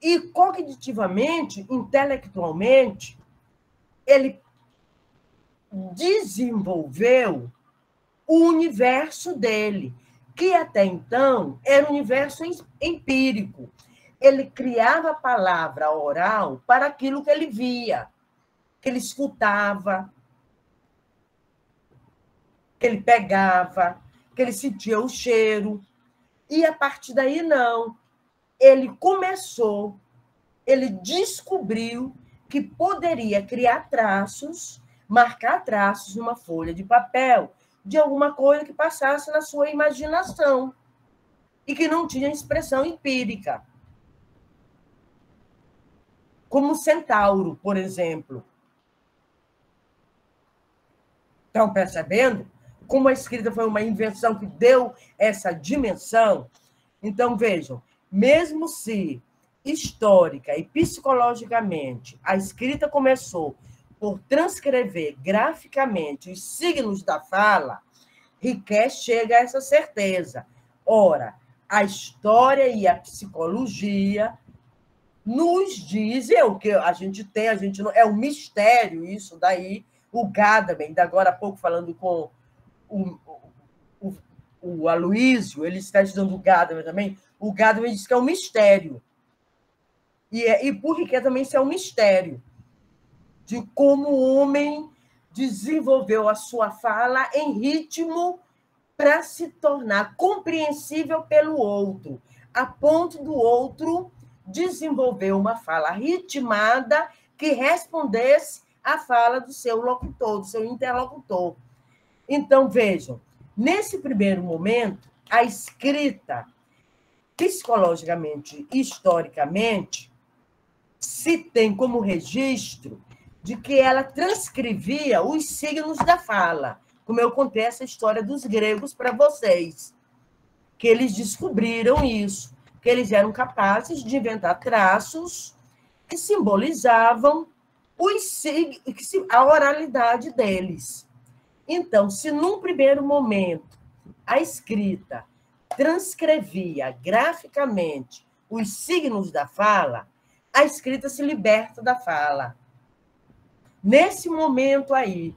E cognitivamente, intelectualmente, ele desenvolveu o universo dele, que até então era um universo empírico. Ele criava a palavra oral para aquilo que ele via, que ele escutava, que ele pegava, que ele sentia o cheiro. E a partir daí, não. Ele descobriu que poderia criar traços, marcar traços numa folha de papel de alguma coisa que passasse na sua imaginação e que não tinha expressão empírica. Como o centauro, por exemplo. Estão percebendo como a escrita foi uma invenção que deu essa dimensão? Então, vejam, mesmo se histórica e psicologicamente a escrita começou por transcrever graficamente os signos da fala, Riquet chega a essa certeza. Ora, a história e a psicologia nos dizem o que a gente tem, a gente não, é um mistério isso daí. O Gadamer, ainda agora há pouco falando com o Aloísio, ele está estudando o Gadamer também, o Gadamer diz que é um mistério. E por Riquet também isso é um mistério de como o homem desenvolveu a sua fala em ritmo para se tornar compreensível pelo outro, a ponto do outro desenvolver uma fala ritmada que respondesse à fala do seu locutor, do seu interlocutor. Então, vejam, nesse primeiro momento, a escrita, psicologicamente e historicamente, se tem como registro de que ela transcrevia os signos da fala, como eu contei essa história dos gregos para vocês, que eles descobriram isso, que eles eram capazes de inventar traços que simbolizavam a oralidade deles. Então, se num primeiro momento a escrita transcrevia graficamente os signos da fala, a escrita se liberta da fala. Nesse momento aí,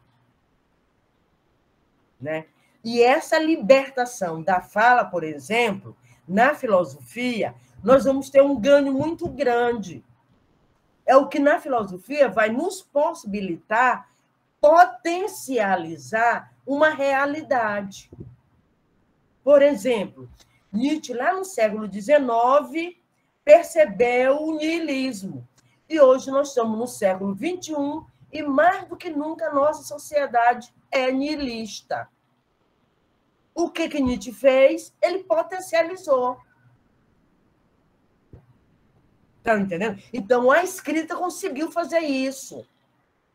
né? E essa libertação da fala, por exemplo, na filosofia, nós vamos ter um ganho muito grande. É o que na filosofia vai nos possibilitar potencializar uma realidade. Por exemplo, Nietzsche, lá no século XIX, percebeu o niilismo. E hoje nós estamos no século XXI e, mais do que nunca, a nossa sociedade é niilista. O que Nietzsche fez? Ele potencializou. Estão entendendo? Então, a escrita conseguiu fazer isso,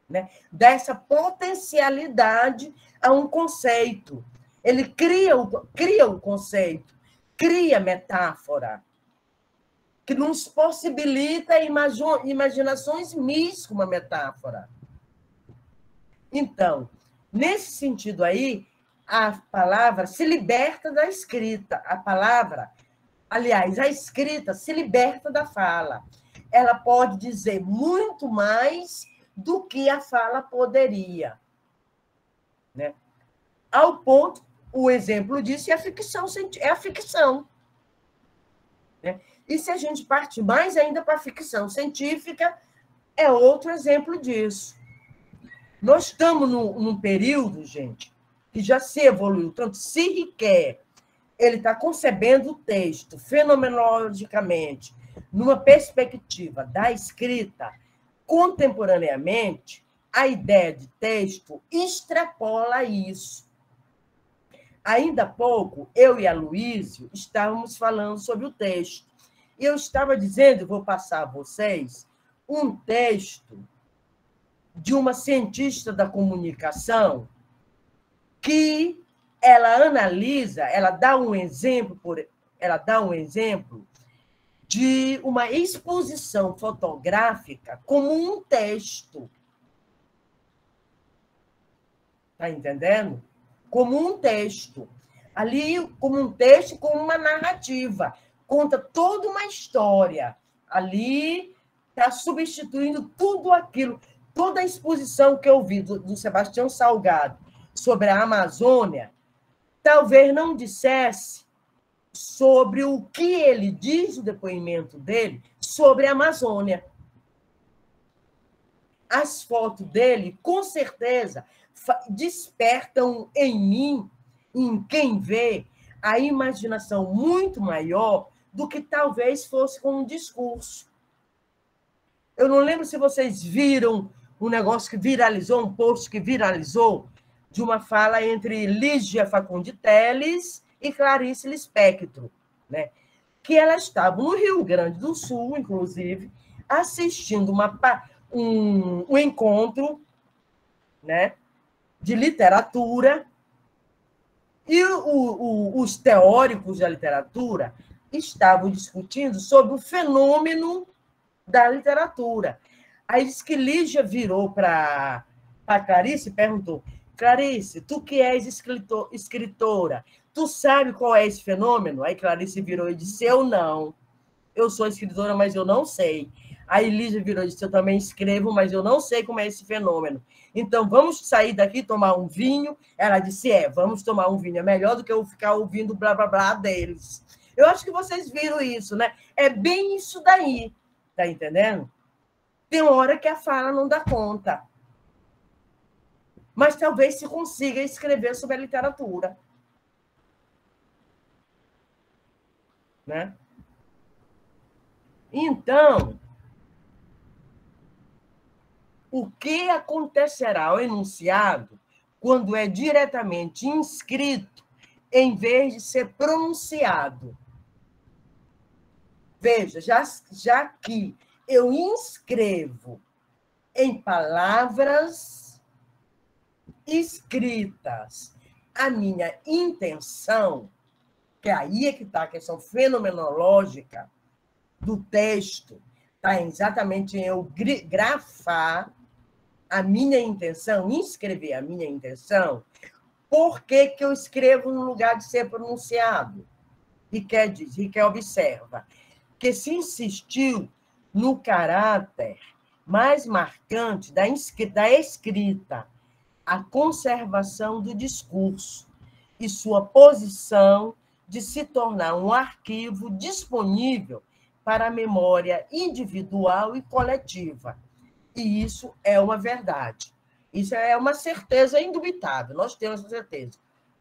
né? Dessa potencialidade a um conceito. Ele cria o conceito, cria metáfora, que nos possibilita imaginações mis com uma metáfora. Então, nesse sentido aí, a palavra se liberta da escrita. A escrita se liberta da fala. Ela pode dizer muito mais do que a fala poderia. Né? Ao ponto, o exemplo disso é a ficção. Né? E se a gente partir mais ainda para a ficção científica, é outro exemplo disso. Nós estamos num período, gente, que já se evoluiu tanto. Se Riquet ele está concebendo o texto fenomenologicamente, numa perspectiva da escrita, contemporaneamente, a ideia de texto extrapola isso. Ainda há pouco, eu e a Aloísio estávamos falando sobre o texto. E eu estava dizendo, vou passar a vocês, um texto de uma cientista da comunicação que ela analisa, ela dá um exemplo de uma exposição fotográfica como um texto. Está entendendo? Como um texto. Ali, como um texto, como uma narrativa. Conta toda uma história. Ali está substituindo tudo aquilo. Toda a exposição que eu vi do Sebastião Salgado sobre a Amazônia, talvez não dissesse sobre o que ele diz no depoimento dele sobre a Amazônia. As fotos dele, com certeza, despertam em mim, em quem vê, a imaginação muito maior do que talvez fosse com um discurso. Eu não lembro se vocês viram um negócio que viralizou, um post que viralizou, de uma fala entre Lígia Facundi Telles e Clarice Lispector, né? Que elas estavam no Rio Grande do Sul, inclusive, assistindo um encontro, né, de literatura, e os teóricos da literatura estavam discutindo sobre o fenômeno da literatura. Aí diz que Lígia virou para Clarice e perguntou: Clarice, tu que és escritora, tu sabe qual é esse fenômeno? Aí Clarice virou e disse: eu não. Eu sou escritora, mas eu não sei. Aí Lígia virou e disse: eu também escrevo, mas eu não sei como é esse fenômeno. Então, vamos sair daqui e tomar um vinho? Ela disse: vamos tomar um vinho. É melhor do que eu ficar ouvindo blá, blá, blá deles. Eu acho que vocês viram isso, né? É bem isso daí, tá entendendo? Tem hora que a fala não dá conta. Mas talvez se consiga escrever sobre a literatura. Né? Então, o que acontecerá ao enunciado quando é diretamente inscrito em vez de ser pronunciado? Veja, já que eu inscrevo em palavras escritas a minha intenção, que aí é que está a questão fenomenológica do texto, está exatamente em eu grafar a minha intenção, inscrever a minha intenção. Por que eu escrevo no lugar de ser pronunciado? Riquet observa que se insistiu no caráter mais marcante da escrita, a conservação do discurso e sua posição de se tornar um arquivo disponível para a memória individual e coletiva. E isso é uma verdade. Isso é uma certeza indubitável, nós temos essa certeza.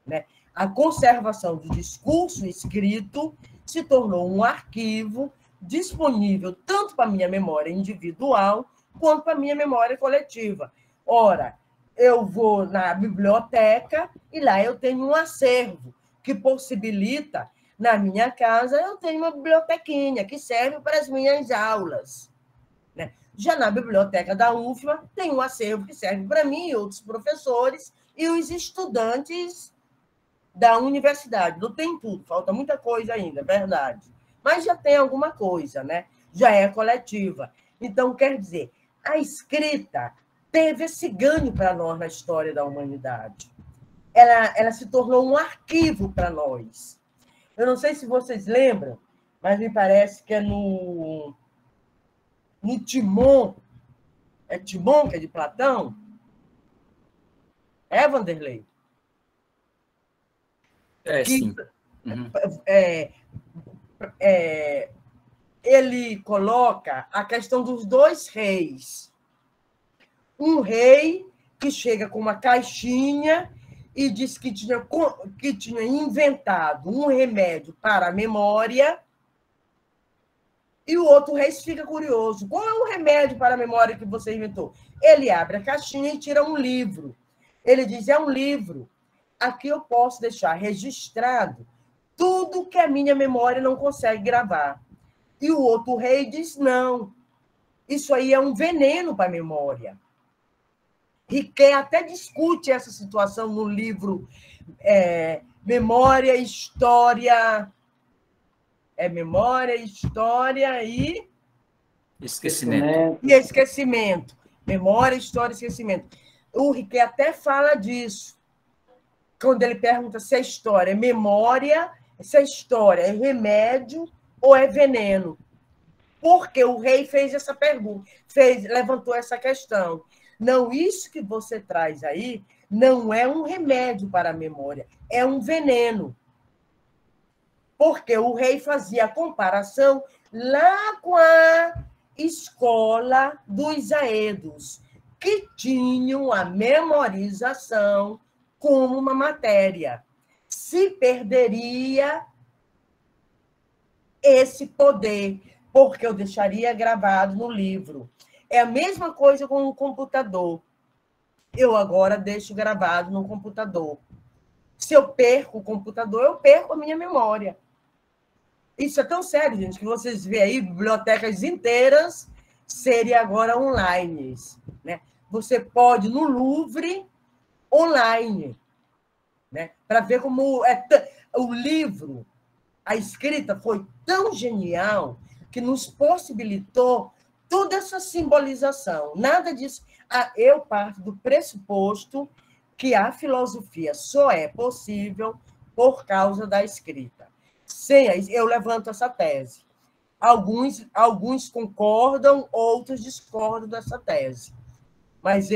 Né? A conservação do discurso escrito se tornou um arquivo disponível tanto para a minha memória individual quanto para a minha memória coletiva. Ora, eu vou na biblioteca e lá eu tenho um acervo que possibilita, na minha casa, eu tenho uma bibliotequinha que serve para as minhas aulas. Né? Já na biblioteca da UFMA, tem um acervo que serve para mim e outros professores e os estudantes da universidade. Não tem tudo, falta muita coisa ainda, é verdade. Mas já tem alguma coisa, né? Já é coletiva. Então, quer dizer, a escrita teve esse ganho para nós na história da humanidade. Ela se tornou um arquivo para nós. Eu não sei se vocês lembram, mas me parece que é no Timon. É Timon, que é de Platão? É, Vanderlei? Sim. Uhum. Ele coloca a questão dos dois reis. Um rei que chega com uma caixinha e diz que tinha inventado um remédio para a memória, e o outro rei fica curioso. Qual é o remédio para a memória que você inventou? Ele abre a caixinha e tira um livro. Ele diz: é um livro. Aqui eu posso deixar registrado tudo que a minha memória não consegue gravar. E o outro rei diz: não, isso aí é um veneno para a memória. Riquet até discute essa situação no livro Memória, História... Memória, História e... Esquecimento. E esquecimento. Memória, História e Esquecimento. O Riquet até fala disso, quando ele pergunta se a história é memória, se a história é remédio ou é veneno. Porque o rei fez essa pergunta, levantou essa questão. Não, isso que você traz aí não é um remédio para a memória, é um veneno. Porque o rei fazia a comparação lá com a escola dos aedos, que tinham a memorização como uma matéria. Se perderia esse poder, porque eu deixaria gravado no livro. É a mesma coisa com o computador. Eu agora deixo gravado no computador. Se eu perco o computador, eu perco a minha memória. Isso é tão sério, gente, que vocês veem aí bibliotecas inteiras serem agora online, né? Você pode no Louvre online, né? Para ver como o livro, a escrita foi tão genial que nos possibilitou toda essa simbolização. Nada disso. Eu parto do pressuposto que a filosofia só é possível por causa da escrita. Eu levanto essa tese. Alguns concordam, outros discordam dessa tese. Mas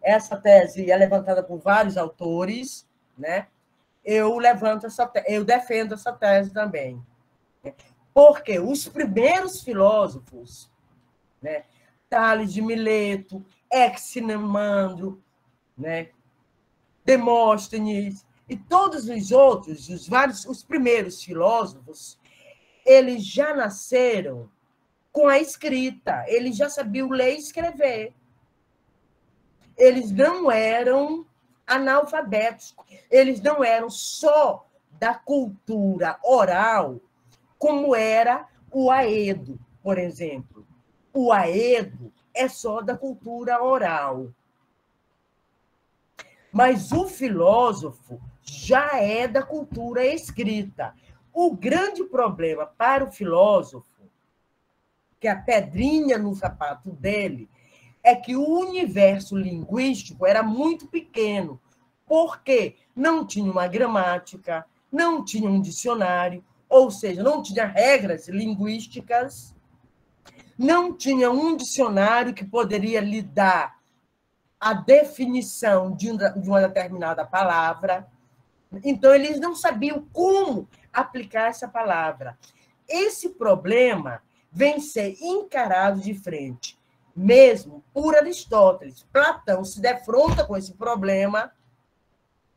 essa tese é levantada por vários autores, né? Eu defendo essa tese também. Porque os primeiros filósofos, né? Tales de Mileto, Anaximandro, né? Demóstenes e todos os outros, os primeiros filósofos, eles já nasceram com a escrita, eles já sabiam ler e escrever. Eles não eram analfabetos, eles não eram só da cultura oral, como era o Aedo, por exemplo. O Aedo é só da cultura oral. Mas o filósofo já é da cultura escrita. O grande problema para o filósofo, que é a pedrinha no sapato dele, é que o universo linguístico era muito pequeno, porque não tinha uma gramática, não tinha um dicionário, ou seja, não tinha regras linguísticas, não tinha um dicionário que poderia lhe dar a definição de uma determinada palavra. Então, eles não sabiam como aplicar essa palavra. Esse problema vem ser encarado de frente, mesmo por Aristóteles. Platão se defronta com esse problema,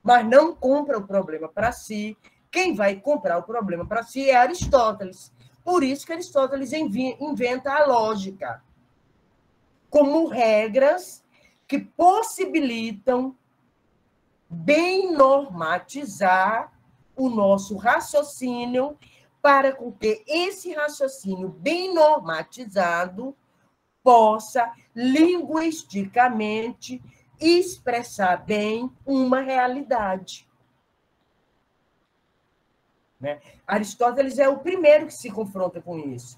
mas não compra o problema para si. Quem vai comprar o problema para si é Aristóteles. Por isso que Aristóteles inventa a lógica como regras que possibilitam bem normatizar o nosso raciocínio para com que esse raciocínio bem normatizado possa, linguisticamente, expressar bem uma realidade. Né? Aristóteles é o primeiro que se confronta com isso.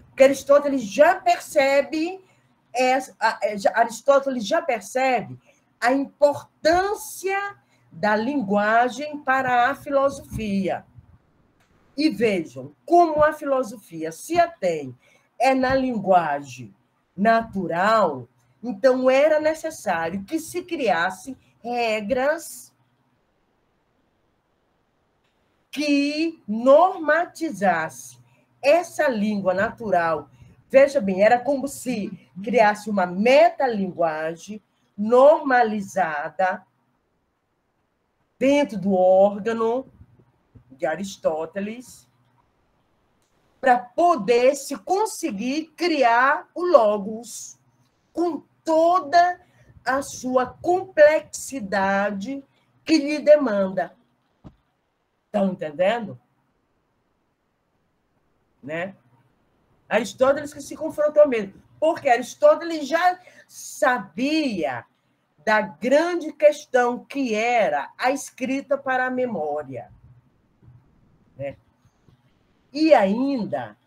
Porque Aristóteles já percebe a importância da linguagem para a filosofia. E vejam como a filosofia se atém na linguagem natural, então era necessário que se criassem regras que normatizassem essa língua natural. Veja bem, era como se criasse uma metalinguagem normalizada dentro do órgão de Aristóteles para poder se conseguir criar o logos com toda a sua complexidade que lhe demanda. Estão entendendo? Né? Aristóteles que se confrontou mesmo, porque Aristóteles já sabia da grande questão que era a escrita para a memória. Né? E ainda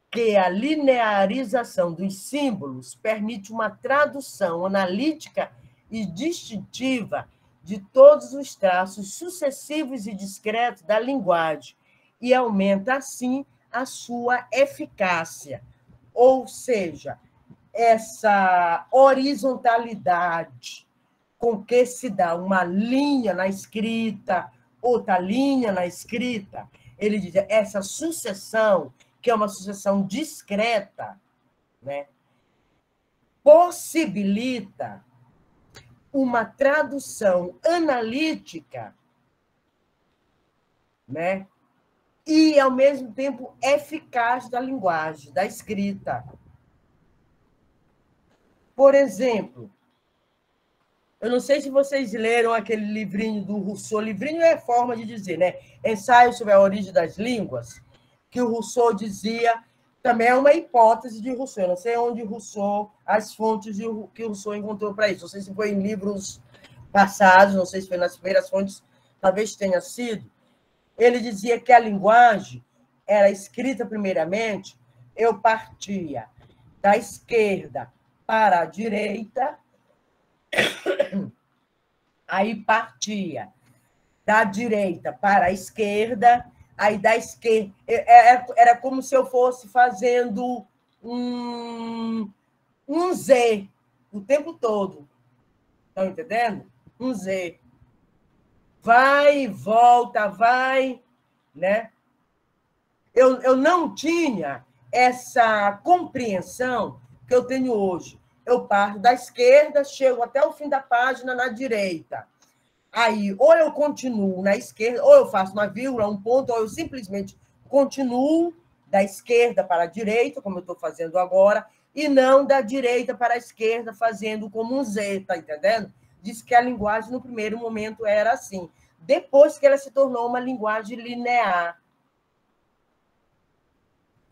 que a linearização dos símbolos permite uma tradução analítica e distintiva de todos os traços sucessivos e discretos da linguagem e aumenta, assim, a sua eficácia. Ou seja, essa horizontalidade com que se dá uma linha na escrita, outra linha na escrita, ele diz, essa sucessão, que é uma sucessão discreta, né, possibilita uma tradução analítica, né, e, ao mesmo tempo, eficaz da linguagem, da escrita. Por exemplo, eu não sei se vocês leram aquele livrinho do Rousseau, livrinho é forma de dizer, né? Ensaio sobre a origem das línguas, que o Rousseau dizia, também é uma hipótese de Rousseau, eu não sei onde Rousseau, as fontes que o Rousseau encontrou para isso, não sei se foi em livros passados, não sei se foi nas primeiras fontes, talvez tenha sido. Ele dizia que a linguagem era escrita primeiramente, eu partia da esquerda para a direita, aí partia da direita para a esquerda, aí da esquerda... Era como se eu fosse fazendo um Z o tempo todo. Estão entendendo? Um Z. Vai, volta, vai, né? Eu não tinha essa compreensão que eu tenho hoje. Eu parto da esquerda, chego até o fim da página na direita. Aí, ou eu continuo na esquerda, ou eu faço uma vírgula, um ponto, ou eu simplesmente continuo da esquerda para a direita, como eu estou fazendo agora, e não da direita para a esquerda, fazendo como um Z, tá entendendo? Diz que a linguagem, no primeiro momento, era assim. Depois que ela se tornou uma linguagem linear,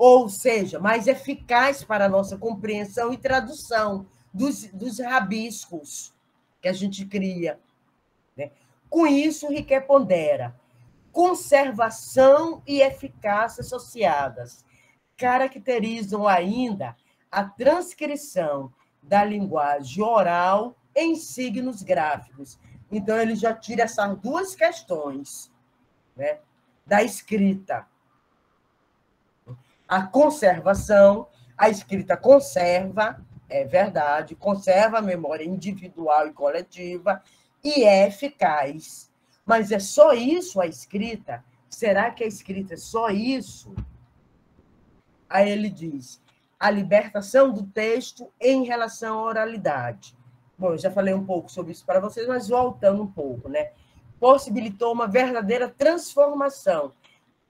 ou seja, mais eficaz para a nossa compreensão e tradução dos rabiscos que a gente cria. Né? Com isso, Riquet pondera conservação e eficácia associadas, caracterizam ainda a transcrição da linguagem oral em signos gráficos. Então, ele já tira essas duas questões, né, da escrita. A conservação, a escrita conserva, é verdade, conserva a memória individual e coletiva e é eficaz. Mas é só isso a escrita? Será que a escrita é só isso? Aí ele diz, a libertação do texto em relação à oralidade. Bom, eu já falei um pouco sobre isso para vocês, mas voltando um pouco, né? Possibilitou uma verdadeira transformação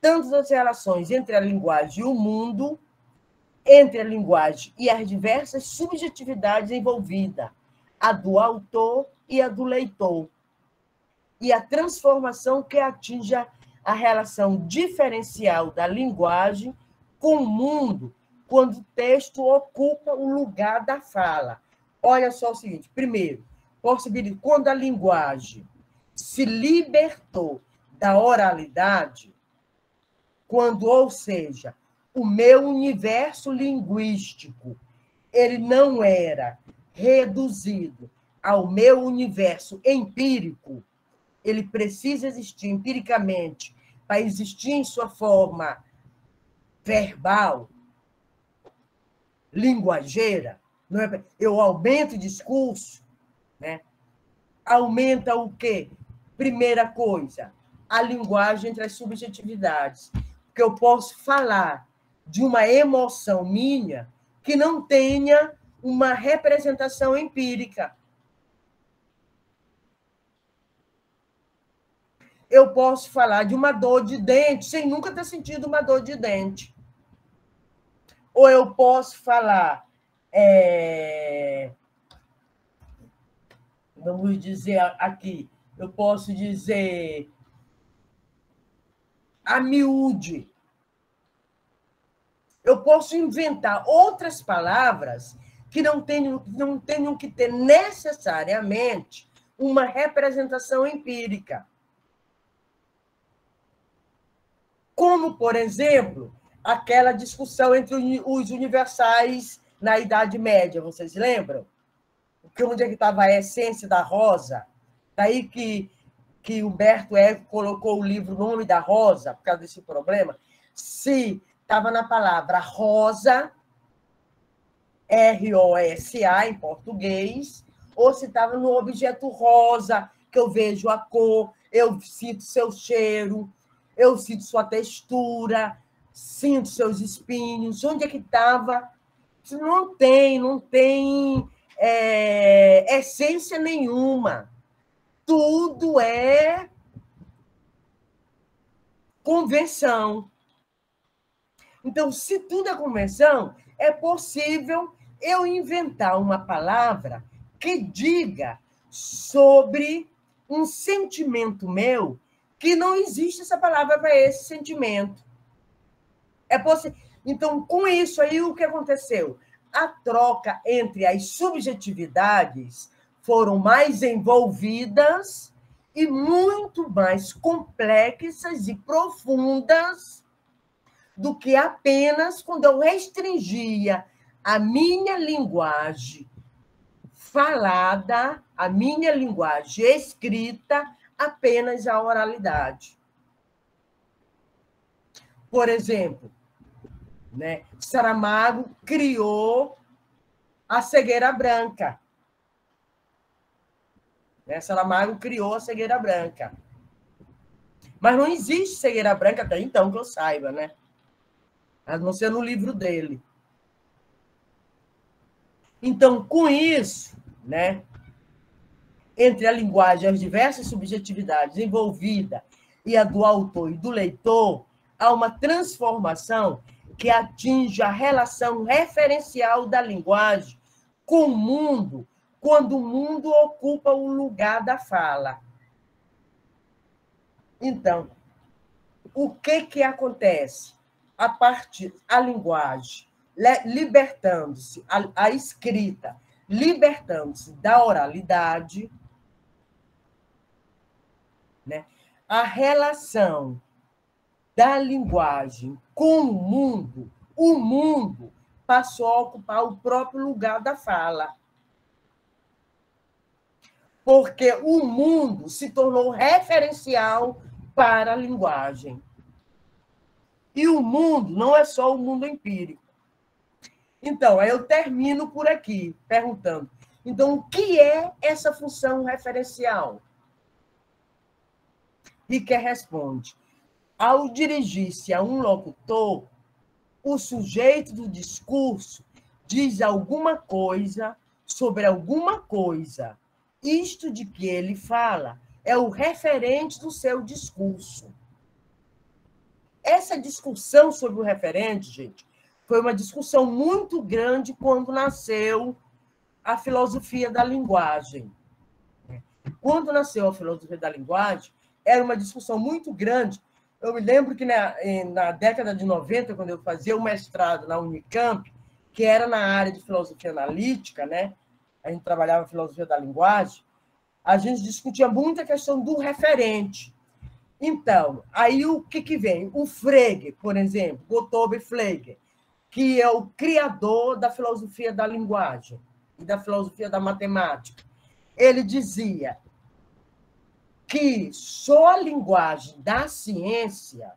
tanto das relações entre a linguagem e o mundo, entre a linguagem e as diversas subjetividades envolvidas, a do autor e a do leitor, e a transformação que atinja a relação diferencial da linguagem com o mundo, quando o texto ocupa o lugar da fala. Olha só o seguinte, primeiro, quando a linguagem se libertou da oralidade, quando, ou seja, o meu universo linguístico ele não era reduzido ao meu universo empírico, ele precisa existir empiricamente para existir em sua forma verbal, linguageira, não é? Eu aumento o discurso, né? Aumenta o quê? Primeira coisa, a linguagem entre as subjetividades. Porque eu posso falar de uma emoção minha que não tenha uma representação empírica. Eu posso falar de uma dor de dente sem nunca ter sentido uma dor de dente. Ou eu posso falar, vamos dizer aqui, eu posso dizer a miúde. Eu posso inventar outras palavras que não tenham que ter necessariamente uma representação empírica. Como, por exemplo, aquela discussão entre os universais na Idade Média, vocês lembram? Onde é que estava a essência da rosa? Daí que Humberto Eco colocou o livro O Nome da Rosa, por causa desse problema. Se estava na palavra rosa, R-O-S-A, em português, ou se estava no objeto rosa, que eu vejo a cor, eu sinto seu cheiro, eu sinto sua textura, sinto seus espinhos. Onde é que estava? Não tem essência nenhuma. Tudo é convenção. Então, se tudo é convenção, é possível eu inventar uma palavra que diga sobre um sentimento meu que não existe essa palavra para esse sentimento. Então, com isso aí, o que aconteceu? A troca entre as subjetividades foram mais envolvidas e muito mais complexas e profundas do que apenas quando eu restringia a minha linguagem falada, a minha linguagem escrita, apenas à oralidade. Por exemplo, né, Saramago criou a cegueira branca. Né? Saramago criou a cegueira branca. Mas não existe cegueira branca até então, que eu saiba, né? A não ser no livro dele. Então, com isso, né, entre a linguagem e as diversas subjetividades envolvidas e a do autor e do leitor, há uma transformação que atinge a relação referencial da linguagem com o mundo, quando o mundo ocupa o lugar da fala. Então, o que acontece? A linguagem libertando-se, a escrita libertando-se da oralidade, né? A relação da linguagem com o mundo passou a ocupar o próprio lugar da fala. Porque o mundo se tornou referencial para a linguagem. E o mundo não é só o mundo empírico. Então, aí eu termino por aqui, perguntando, então, o que é essa função referencial? Riquet responde, ao dirigir-se a um locutor, o sujeito do discurso diz alguma coisa sobre alguma coisa. Isto de que ele fala é o referente do seu discurso. Essa discussão sobre o referente, gente, foi uma discussão muito grande quando nasceu a filosofia da linguagem. Quando nasceu a filosofia da linguagem, era uma discussão muito grande. Eu me lembro que na década de 90, quando eu fazia o mestrado na Unicamp, que era na área de filosofia analítica, né? A gente trabalhava filosofia da linguagem, a gente discutia muito a questão do referente. Então, aí o que vem? O Frege, por exemplo, Gottlob Frege, que é o criador da filosofia da linguagem e da filosofia da matemática. Ele dizia que só a linguagem da ciência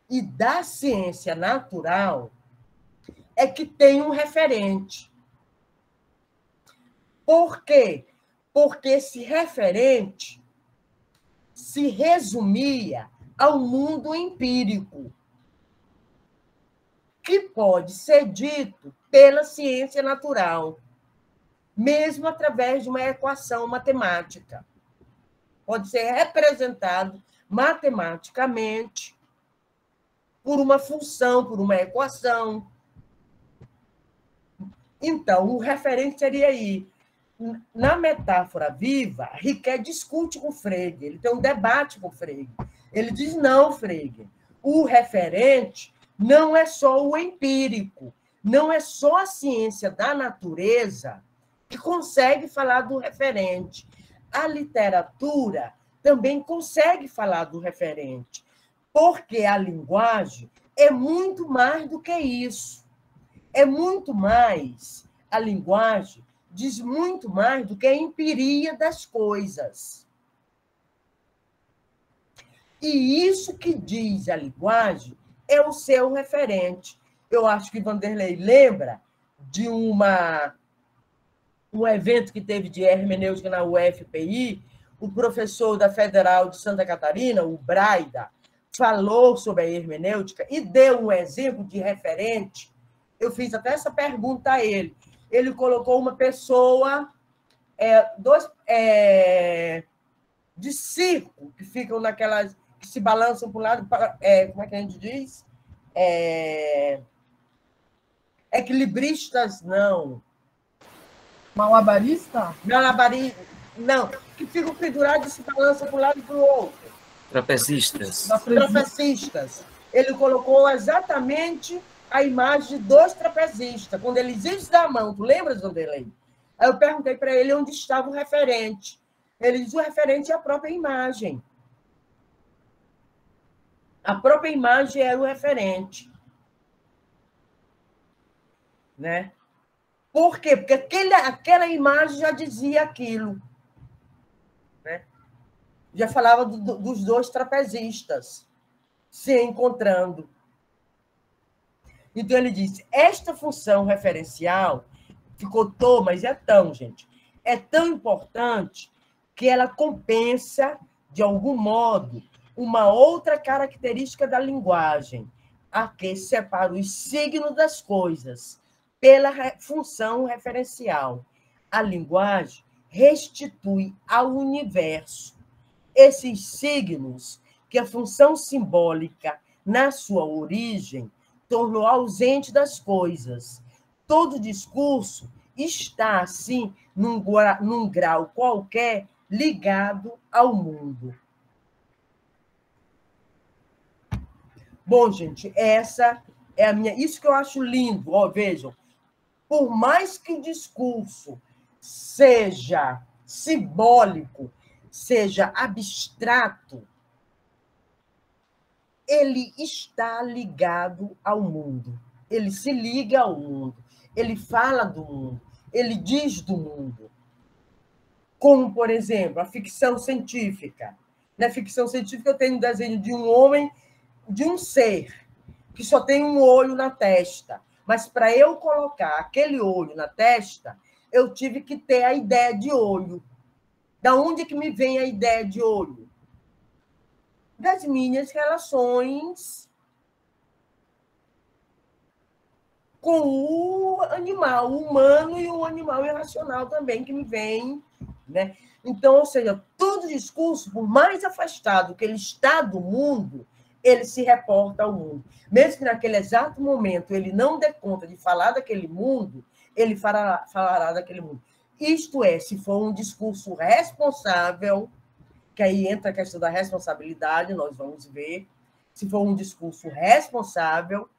e da ciência natural é que tem um referente. Por quê? Porque esse referente se resumia ao mundo empírico, que pode ser dito pela ciência natural, mesmo através de uma equação matemática. Pode ser representado matematicamente por uma função, por uma equação. Então, o referente seria aí. Na metáfora viva, Riquet discute com Frege, ele tem um debate com Frege. Ele diz, não, Frege, o referente não é só o empírico, não é só a ciência da natureza que consegue falar do referente. A literatura também consegue falar do referente, porque a linguagem é muito mais do que isso. É muito mais, a linguagem diz muito mais do que a empiria das coisas. E isso que diz a linguagem é o seu referente. Eu acho que Vanderlei lembra de um evento que teve de hermenêutica na UFPI, o professor da Federal de Santa Catarina, o Braida, falou sobre a hermenêutica e deu um exemplo de referente. Eu fiz até essa pergunta a ele. Ele colocou uma pessoa, de circo, que ficam naquelas, que se balançam para um lado, como é que a gente diz? Equilibristas, não. Malabarista? Malabarista, não. Que ficam pendurados e se balançam para um lado e para o outro. Trapezistas. Trapecistas. Ele colocou exatamente a imagem de 2 trapezistas. Quando eles iam da mão, tu lembras, Vanderlei? Aí eu perguntei para ele onde estava o referente. Ele diz, o referente é a própria imagem. A própria imagem era o referente. Né? Por quê? Porque aquela imagem já dizia aquilo. Né? Já falava dos 2 trapezistas se encontrando. Então, ele disse, esta função referencial ficou mas é tão, gente, é tão importante que ela compensa, de algum modo, uma outra característica da linguagem, a que separa os signos das coisas pela função referencial. A linguagem restitui ao universo esses signos que a função simbólica, na sua origem, tornou ausente das coisas. Todo discurso está, assim, num grau qualquer, ligado ao mundo. Bom, gente, essa é a minha... Isso que eu acho lindo, ó, vejam. Por mais que o discurso seja simbólico, seja abstrato, ele está ligado ao mundo. Ele se liga ao mundo. Ele fala do mundo. Ele diz do mundo. Como, por exemplo, a ficção científica. Na ficção científica, eu tenho um desenho de um homem, de um ser, que só tem um olho na testa. Mas, para eu colocar aquele olho na testa, eu tive que ter a ideia de olho. Da onde que me vem a ideia de olho? Das minhas relações com o animal humano e o animal irracional também, que me vem. Né? Então, ou seja, todo discurso, por mais afastado que ele está do mundo, ele se reporta ao mundo. Mesmo que naquele exato momento ele não dê conta de falar daquele mundo, ele falará daquele mundo. Isto é, se for um discurso responsável, que aí entra a questão da responsabilidade, nós vamos ver, se for um discurso responsável,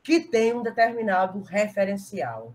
que tem um determinado referencial.